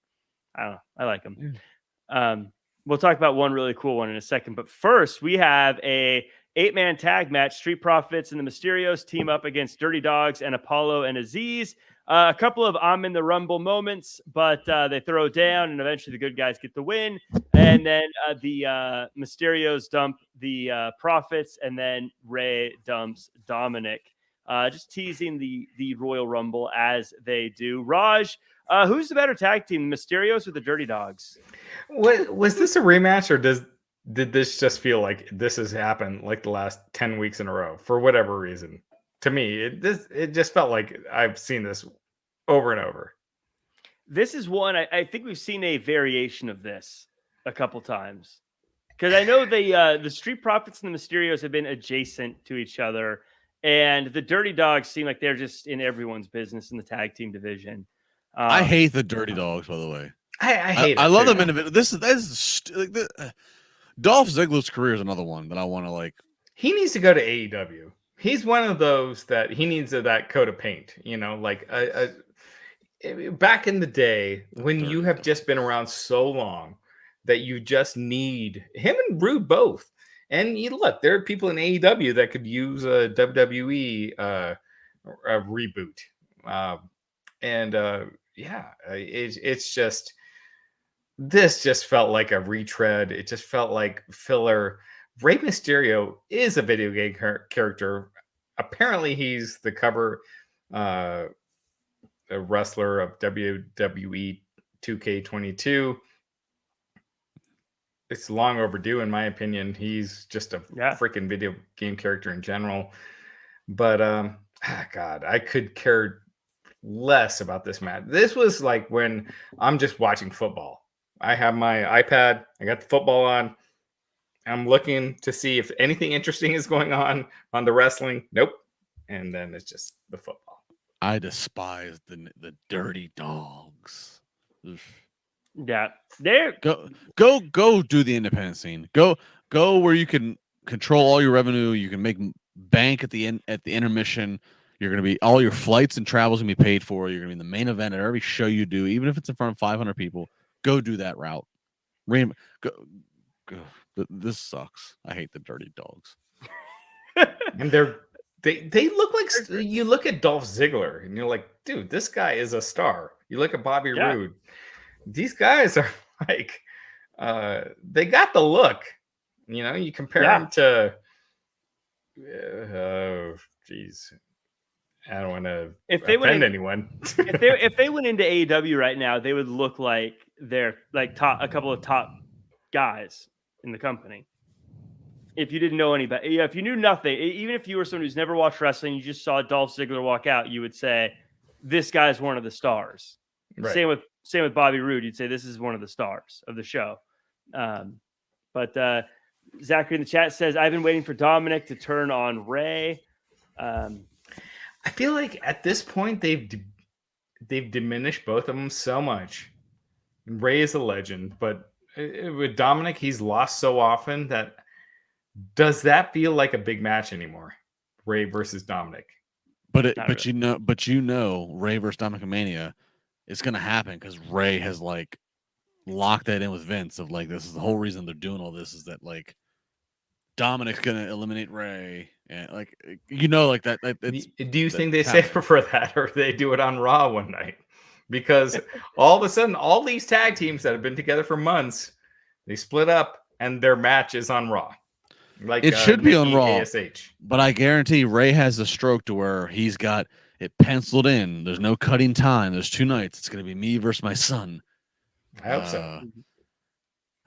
I don't know. I like them. Yeah. We'll talk about one really cool one in a second. But first, we have a 8-man tag match. Street Profits and the Mysterios team up against Dirty Dogs and Apollo and Aziz. A couple of I'm in the Rumble moments, but they throw down, and eventually the good guys get the win. And then the Mysterios dump the Profits, and then Ray dumps Dominic. just teasing the Royal Rumble as they do. Raj, who's the better tag team, the Mysterios or the Dirty Dogs? Was this a rematch, or did this just feel like this has happened like the last 10 weeks in a row for whatever reason? To me, it just felt like I've seen this over and over. This is one I think we've seen a variation of this a couple times, because I know the Street Profits and the Mysterios have been adjacent to each other, and the Dirty Dogs seem like they're just in everyone's business in the tag team division. I hate the Dirty Dogs, by the way. I hate. I love them individually. This is Dolph Ziggler's career is another one that I want to like. He needs to go to AEW. He's one of those that he needs that coat of paint. You know, like back in the day when you have just been around so long that you just need him and Rude both. And you look, there are people in AEW that could use a WWE a reboot. It's just, this just felt like a retread. It just felt like filler. Rey Mysterio is a video game character. Apparently, he's the cover wrestler of WWE 2K22. It's long overdue, in my opinion. He's just a freaking video game character in general. But God, I could care less about this match. This was like when I'm just watching football. I have my iPad. I got the football on. I'm looking to see if anything interesting is going on the wrestling. Nope. And then it's just the football. I despise the Dirty Dogs. Yeah, there. Go do the independent scene. Go where you can control all your revenue. You can make bank at the intermission. You're gonna be, all your flights and travels gonna be paid for. You're gonna be in the main event at every show you do, even if it's in front of 500 people. Go do that route. Go. This sucks. I hate the Dirty Dogs. And they look like, you look at Dolph Ziggler and you're like, dude, this guy is a star. You look at Bobby Roode. These guys are like, they got the look. You know, you compare them to, geez, I don't want to offend anyone. if they went into AEW right now, they would look like they're like a couple of top guys in the company. If you didn't know anybody, if you knew nothing, even if you were someone who's never watched wrestling, you just saw Dolph Ziggler walk out, you would say, this guy's one of the stars. Right. Same with Bobby Roode. You'd say this is one of the stars of the show. But Zachary in the chat says, I've been waiting for Dominic to turn on Ray. I feel like at this point they've diminished both of them so much. Ray is a legend, but with Dominic, he's lost so often that, does that feel like a big match anymore? Ray versus Dominic. But you know, Ray versus Dominic Mania is going to happen because Ray has like locked that in with Vince of like, this is the whole reason they're doing all this, is that like Dominic's going to eliminate Ray, and like, you know, like that. Do you think they say prefer that, or they do it on Raw one night? Because all of a sudden, all these tag teams that have been together for months, they split up and their match is on Raw. Like it should be on Raw, ASH. But I guarantee Ray has a stroke to where he's got it penciled in. There's no cutting time. There's 2 nights. It's going to be me versus my son. I hope so.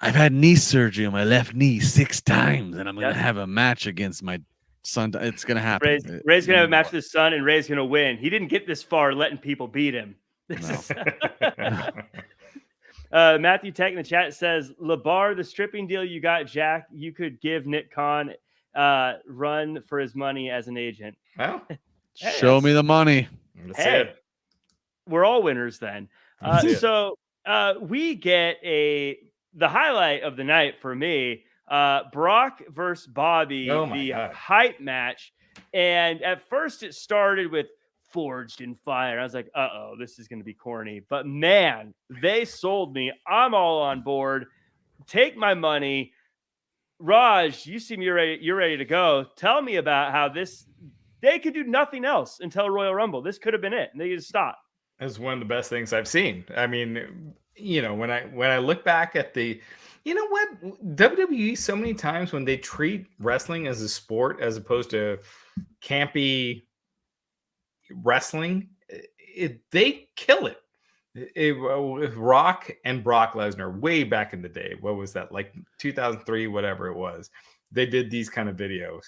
I've had knee surgery on my left knee 6 times, and I'm going to have a match against my son. It's going to happen. Ray's going to have a match with his son, and Ray's going to win. He didn't get this far letting people beat him. No. Matthew Tech in the chat says, Labar, the stripping deal you got, Jack, you could give Nick Khan run for his money as an agent. Well, show me the money. We're all winners then. So we get the highlight of the night for me, Brock versus Bobby, hype match. And at first it started with Forged in Fire. I was like, uh-oh, this is going to be corny. But man, they sold me. I'm all on board. Take my money. Raj, you seem you're ready to go. Tell me about how they could do nothing else until Royal Rumble. This could have been it. And they just stopped. It's one of the best things I've seen. I mean, you know, when I look back at you know what? WWE so many times when they treat wrestling as a sport as opposed to campy wrestling, they kill it. With Rock and Brock Lesnar way back in the day. What was that? Like 2003, whatever it was. They did these kind of videos.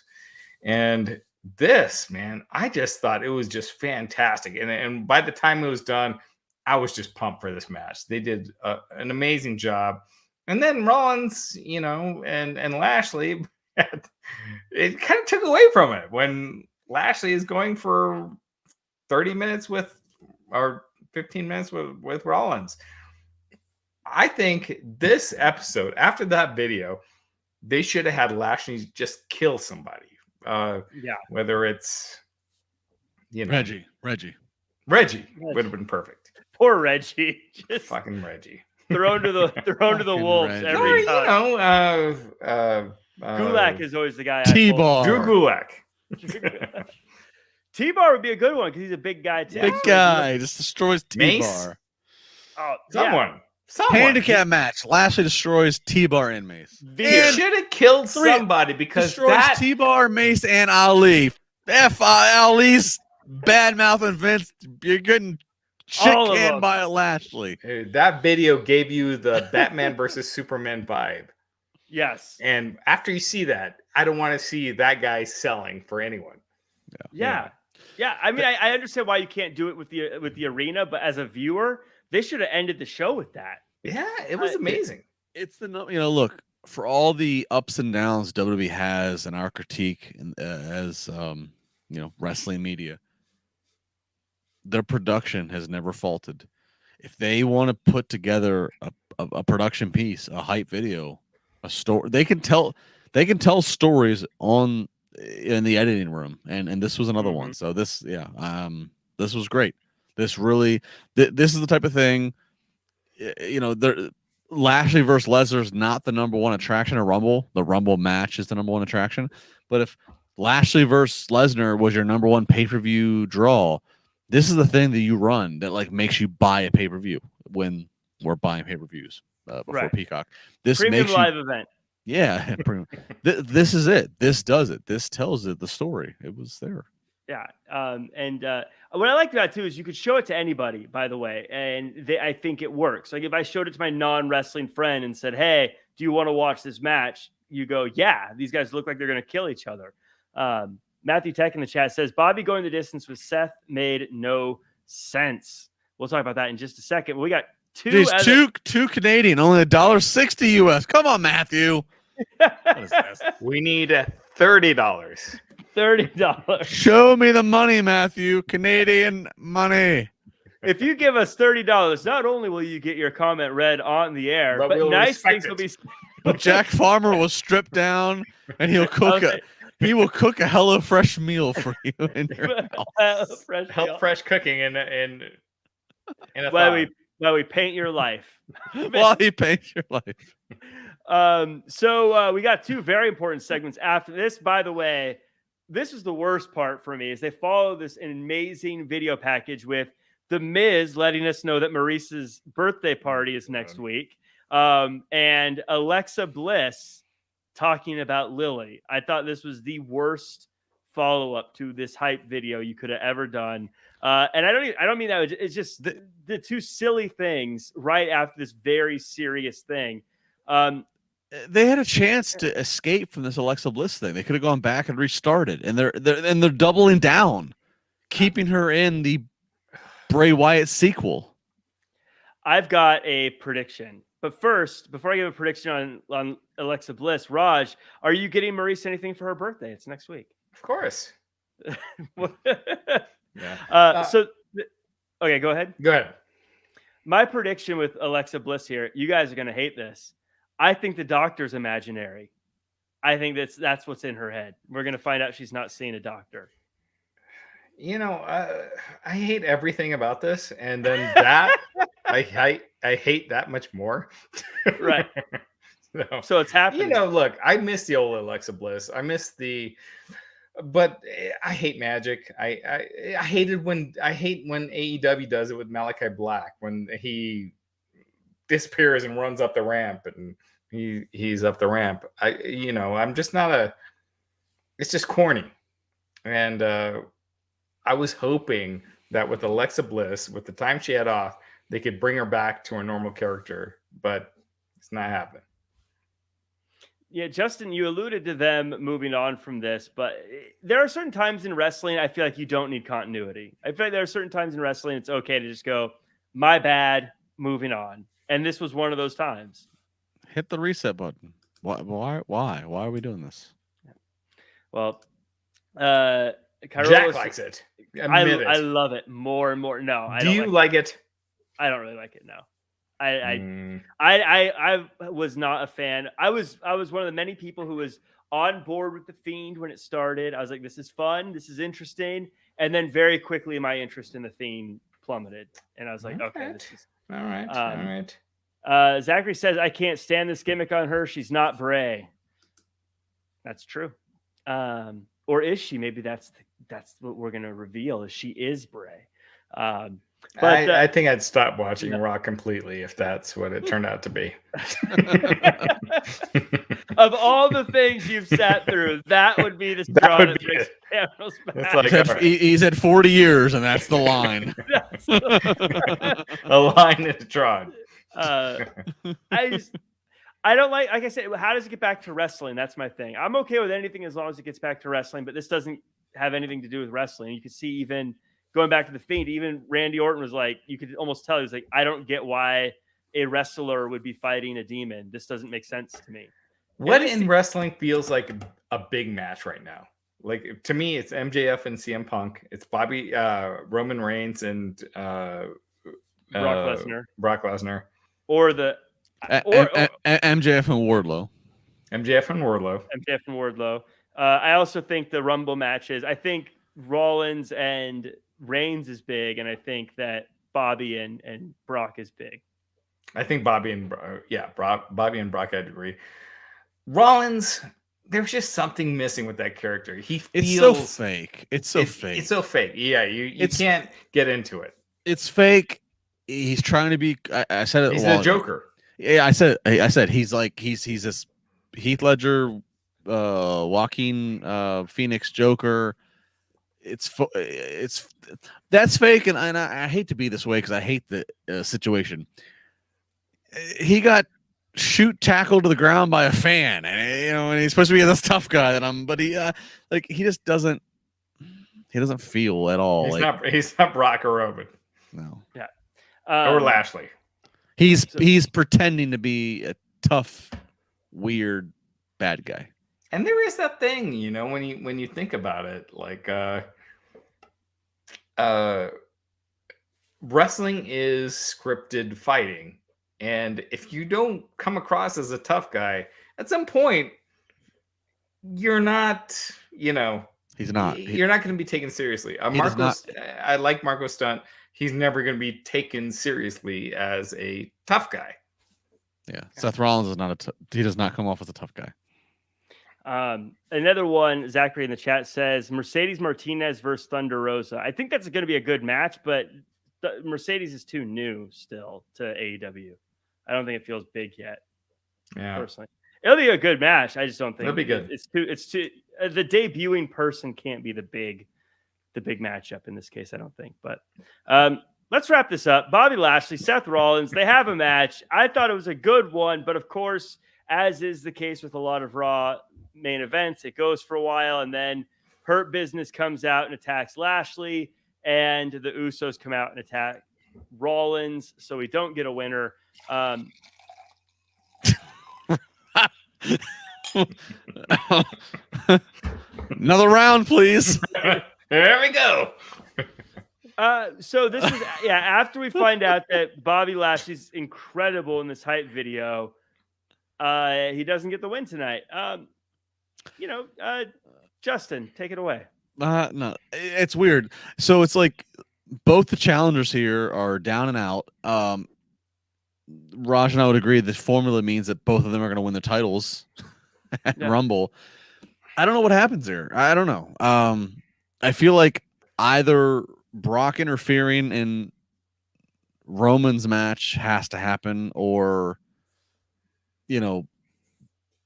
And this, man, I just thought it was just fantastic. And by the time it was done, I was just pumped for this match. They did an amazing job. And then Rollins, and Lashley, it kind of took away from it when Lashley is going for 30 minutes or 15 minutes with Rollins. I think this episode, after that video, they should have had Lashley just kill somebody. Whether it's Reggie would have been perfect. Poor Reggie, just fucking Reggie, thrown to the wolves Reggie. every time. Gulak is always the guy. T-Bar. Drew Gulak. T-Bar would be a good one because he's a big guy too. Big guy just destroys Mace? T-Bar. Oh, Someone. Handicap match. Lashley destroys T-Bar and Mace. Veer should have killed somebody because destroys T-Bar, Mace, and Ali. Ali's bad mouth and Vince. You're getting shit canned by Lashley. Dude, that video gave you the Batman versus Superman vibe. Yes. And after you see that, I don't want to see that guy selling for anyone. Yeah. I mean, I understand why you can't do it with the arena, but as a viewer, they should have ended the show with that. Yeah, it was amazing. It's look, for all the ups and downs WWE has and our critique as wrestling media, their production has never faulted. If they want to put together a production piece, a hype video, a story, they can tell stories in the editing room, and this was another one. So this was great. This really, this is the type of thing, Lashley versus Lesnar is not the number one attraction of Rumble. The Rumble match is the number one attraction. But if Lashley versus Lesnar was your number one pay-per-view draw, this is the thing that you run that makes you buy a pay-per-view when we're buying pay-per-views before Peacock. This premium makes live event. Yeah, this is it. This does it. This tells it the story. It was there. Yeah, and what I liked about it too is you could show it to anybody, by the way, and I think it works. Like if I showed it to my non-wrestling friend and said, "Hey, do you want to watch this match?" You go, "Yeah, these guys look like they're going to kill each other." Matthew Tech in the chat says, "Bobby going the distance with Seth made no sense." We'll talk about that in just a second. We got two Canadian, only $1.60 US. Come on, Matthew. What is this? We need $30. $30. Show me the money, Matthew. Canadian money. If you give us $30, not only will you get your comment read on the air, but nice things will be. But Jack Farmer will strip down and he'll cook he will cook a HelloFresh meal for you in your house. HelloFresh cooking in a while we paint your life. While he paints your life. So we got two very important segments after this. By the way, this is the worst part for me is they follow this amazing video package with The Miz letting us know that Maurice's birthday party is next week. And Alexa Bliss talking about Lily. I thought this was the worst follow-up to this hype video you could have ever done. And I don't mean that. It's just the two silly things right after this very serious thing. They had a chance to escape from this Alexa Bliss thing. They could have gone back and restarted, and they're doubling down, keeping her in the Bray Wyatt sequel. I've got a prediction, but first, before I give a prediction on Alexa Bliss, Raj, are you getting Maurice anything for her birthday? It's next week. Of course. Yeah. Okay, go ahead. Go ahead. My prediction with Alexa Bliss here, you guys are going to hate this. I think the doctor's imaginary. I think that's what's in her head. We're going to find out she's not seeing a doctor. I hate everything about this. And then that, I hate that much more. Right. So it's happening. Look, I miss the old Alexa Bliss. But I hate magic. I hate when AEW does it with Malachi Black, when he disappears and runs up the ramp and he's up the ramp. I'm just not it's just corny. And I was hoping that with Alexa Bliss, with the time she had off, they could bring her back to her normal character, but it's not happening. Yeah, Justin, you alluded to them moving on from this, but there are certain times in wrestling I feel like you don't need continuity. I feel like there are certain times in wrestling it's okay to just go, my bad, moving on. And this was one of those times. Hit the reset button. Why are we doing this? Well, Jack likes it. I love it more and more. No, I Do don't you like it? I don't really like it. No, I was not a fan. I was one of the many people who was on board with the Fiend when it started. I was like, this is fun, this is interesting, and then very quickly my interest in the Fiend plummeted, and I was like, okay, this is all right. All right. Zachary says, I can't stand this gimmick on her. She's not Bray. That's true. Or is she? Maybe that's what we're gonna reveal. Is she is Bray? But I think I'd stop watching Raw completely if that's what it turned out to be. Of all the things you've sat through, that would be the straw that breaks Cameron's back. Like, he's had 40 years, and that's the line. A line is drawn. I don't like I said, how does it get back to wrestling? That's my thing. I'm okay with anything as long as it gets back to wrestling, but this doesn't have anything to do with wrestling. You can see even going back to the Fiend, even Randy Orton was like, you could almost tell he was like, I don't get why a wrestler would be fighting a demon. This doesn't make sense to me. What in wrestling feels like a big match right now? Like, to me, it's MJF and CM Punk. It's Roman Reigns and Brock Lesnar. Or MJF and Wardlow. MJF and Wardlow. I also think the Rumble matches, I think Rollins and Reigns is big, and I think that Bobby and Brock is big. I think Bobby and Brock, I'd agree. Rollins, there's just something missing with that character. It's so fake. It's so fake. Yeah, you can't get into it. It's fake. He's trying to be. I said it. He's the Joker. Yeah, I said he's this Heath Ledger, Joaquin Phoenix Joker. That's fake, and I hate to be this way because I hate the situation. He got tackled to the ground by a fan, and he's supposed to be this tough guy but he just doesn't. He doesn't feel at all. He's not Brock or Roman. No. Yeah. Or Lashley. He's pretending to be a tough, weird, bad guy. And there is that thing, when you think about it, like wrestling is scripted fighting. And if you don't come across as a tough guy, at some point, you're not, He's not. You're not going to be taken seriously. I like Marco Stunt. He's never going to be taken seriously as a tough guy. Yeah, Seth Rollins is not he does not come off as a tough guy. Another one, Zachary in the chat says Mercedes Martinez versus Thunder Rosa. I think that's going to be a good match, but Mercedes is too new still to AEW. I don't think it feels big yet. Yeah, personally, it'll be a good match. I just don't think it'll be good. It's too. The debuting person can't be the big matchup in this case. I don't think. But let's wrap this up. Bobby Lashley, Seth Rollins. They have a match. I thought it was a good one, but of course, as is the case with a lot of Raw main events, it goes for a while, and then Hurt Business comes out and attacks Lashley, and the Usos come out and attack Rollins, so we don't get a winner. Another round, please. There we go. So this is after we find out that Bobby Lashley's incredible in this hype video, he doesn't get the win tonight. Justin, take it away. No, it's weird. So it's like both the challengers here are down and out. Raj and I would agree this formula means that both of them are going to win the titles at Rumble. I don't know what happens there. I don't know. I feel like either Brock interfering in Roman's match has to happen, or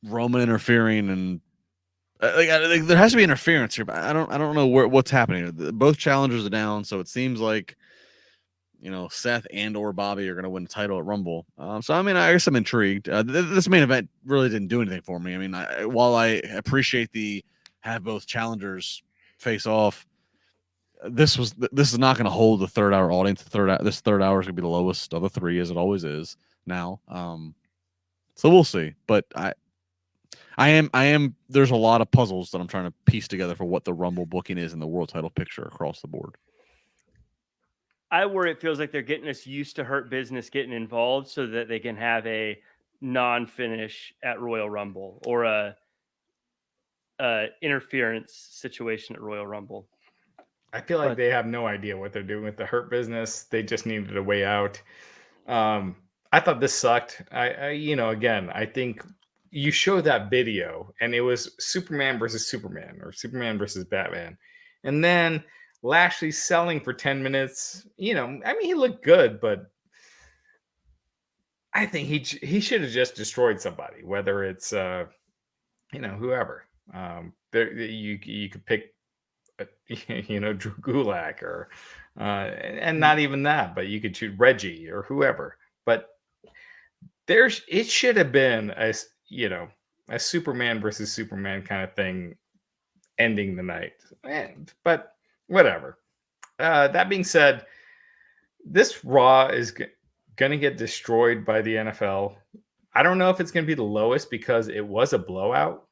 Roman interfering and there has to be interference here, but I don't know what's happening. Both challengers are down, so it seems like Seth and or Bobby are going to win the title at Rumble. So I mean, I guess I'm intrigued. This main event really didn't do anything for me. I mean, while I appreciate the have both challengers face off, this is not going to hold the third hour audience. This third hour is going to be the lowest of the three, as it always is now. So we'll see. But I am. There's a lot of puzzles that I'm trying to piece together for what the Rumble booking is in the world title picture across the board. I worry it feels like they're getting us used to Hurt Business getting involved so that they can have a non-finish at Royal Rumble or a interference situation at Royal Rumble. I feel like they have no idea what they're doing with the Hurt Business. They just needed a way out. I thought this sucked. Again, I think you showed that video and it was Superman versus Superman or Superman versus Batman. And then Lashley selling for 10 minutes. I mean, he looked good, but I think he should have just destroyed somebody, whether it's whoever. You could pick Drew Gulak or and not even that, but you could choose Reggie or whoever. But it should have been a Superman versus Superman kind of thing ending the night. But whatever. That being said, this Raw is going to get destroyed by the NFL. I don't know if it's going to be the lowest because it was a blowout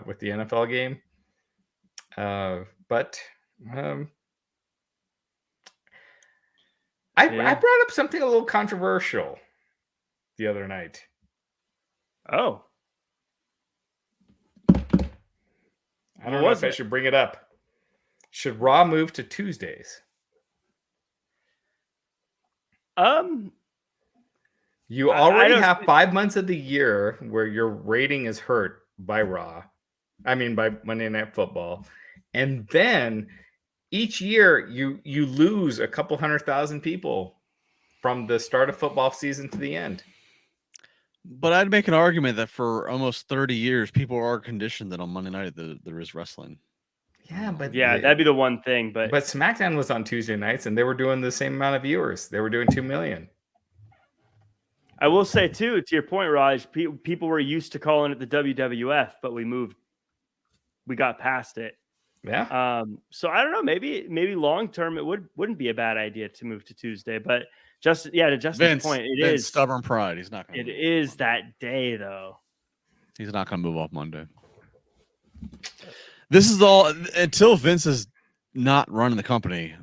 with the NFL game. But I brought up something a little controversial the other night. Oh. I don't know if I should bring it up. Should Raw move to Tuesdays? You already have 5 months of the year where your rating is hurt by Raw. I mean, by Monday Night Football. And then each year you lose a couple 100,000 people from the start of football season to the end. But I'd make an argument that for almost 30 years, people are conditioned that on Monday night there is wrestling. Yeah, but that'd be the one thing. But SmackDown was on Tuesday nights, and they were doing the same amount of viewers. They were doing 2 million. I will say too, to your point, Raj, people were used to calling it the WWF, but we got past it. Yeah. So I don't know. Maybe long term it wouldn't be a bad idea to move to Tuesday. But to Justin's point, it is stubborn pride. He's not going. It is that day though. He's not going to move off Monday. This is all until Vince is not running the company.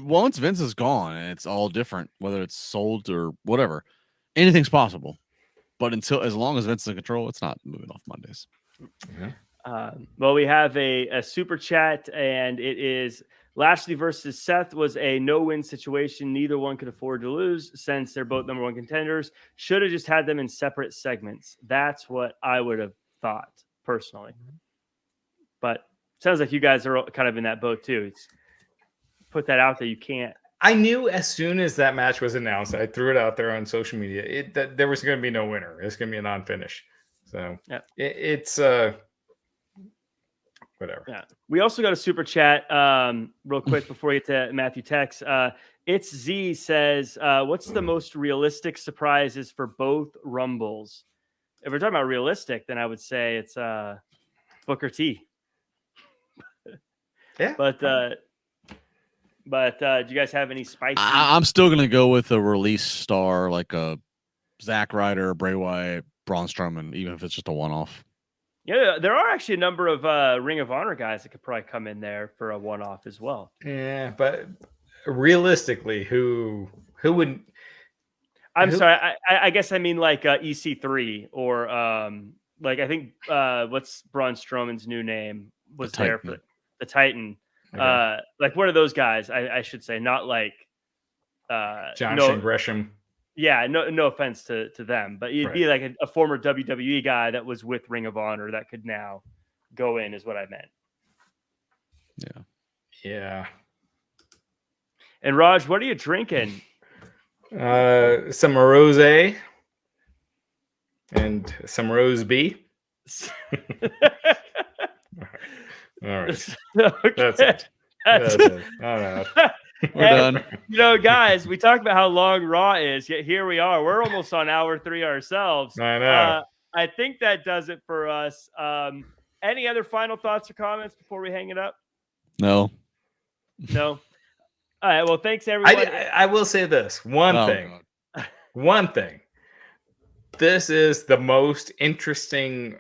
Once Vince is gone and it's all different, whether it's sold or whatever, anything's possible. But as long as Vince is in control, it's not moving off Mondays. Mm-hmm. Well, we have a super chat, and it is Lashley versus Seth was a no-win situation. Neither one could afford to lose since they're both number one contenders. Should have just had them in separate segments. That's what I would have thought personally. But sounds like you guys are kind of in that boat too. Put that out there. You can't. I knew as soon as that match was announced, I threw it out there on social media, that there was going to be no winner. It's going to be a non-finish. So it's whatever. Yeah. We also got a super chat real quick before we get to Matthew Tex. It's Z says, what's the most realistic surprises for both Rumbles? If we're talking about realistic, then I would say it's Booker T. Yeah. But do you guys have any spicy? I'm still going to go with a release star like a Zack Ryder, Bray Wyatt, Braun Strowman, even if it's just a one-off. Yeah, there are actually a number of Ring of Honor guys that could probably come in there for a one-off as well. Yeah, but realistically, who would? Sorry, I guess I mean like EC3 or like I think what's Braun Strowman's new name was there for the Titan. Okay. Like one of those guys, I should say, not like Jonathan Gresham. Yeah, no offense to them, but you'd be like a former WWE guy that was with Ring of Honor that could now go in, is what I meant. Yeah. And Raj, what are you drinking? Some rosé and some rose B. All right. Okay. That's it. That's it. All right. We're done. Guys, we talked about how long Raw is, yet here we are. We're almost on hour 3 ourselves. I know. I think that does it for us. Any other final thoughts or comments before we hang it up? No. All right. Well, thanks everyone. I will say this one thing. God. One thing. This is the most interesting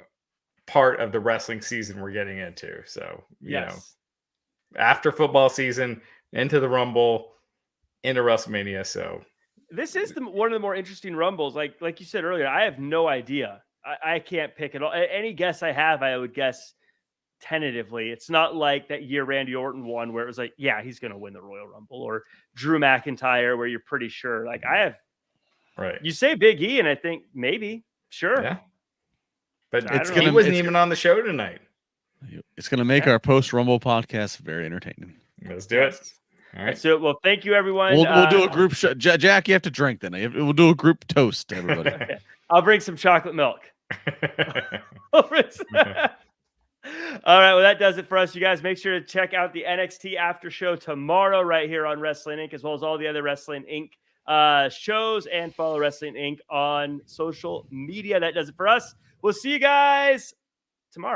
part of the wrestling season we're getting into. So, you know, after football season, into the Rumble, into WrestleMania. So this is one of the more interesting Rumbles. Like you said earlier, I have no idea. I can't pick it all. Any guess I have, I would guess tentatively. It's not like that year Randy Orton won where it was like, yeah, he's going to win the Royal Rumble, or Drew McIntyre where you're pretty sure. Like I have, right. You say Big E, and I think maybe, sure. Yeah. But he wasn't even on the show tonight. It's going to make our post-Rumble podcast very entertaining. Let's do it. All right. So, well, thank you, everyone. We'll do a group Jack, you have to drink then. We'll do a group toast to everybody. Okay. I'll bring some chocolate milk. All right. Well, that does it for us. You guys make sure to check out the NXT after show tomorrow right here on Wrestling Inc., as well as all the other Wrestling Inc. Shows, and follow Wrestling Inc. on social media. That does it for us. We'll see you guys tomorrow.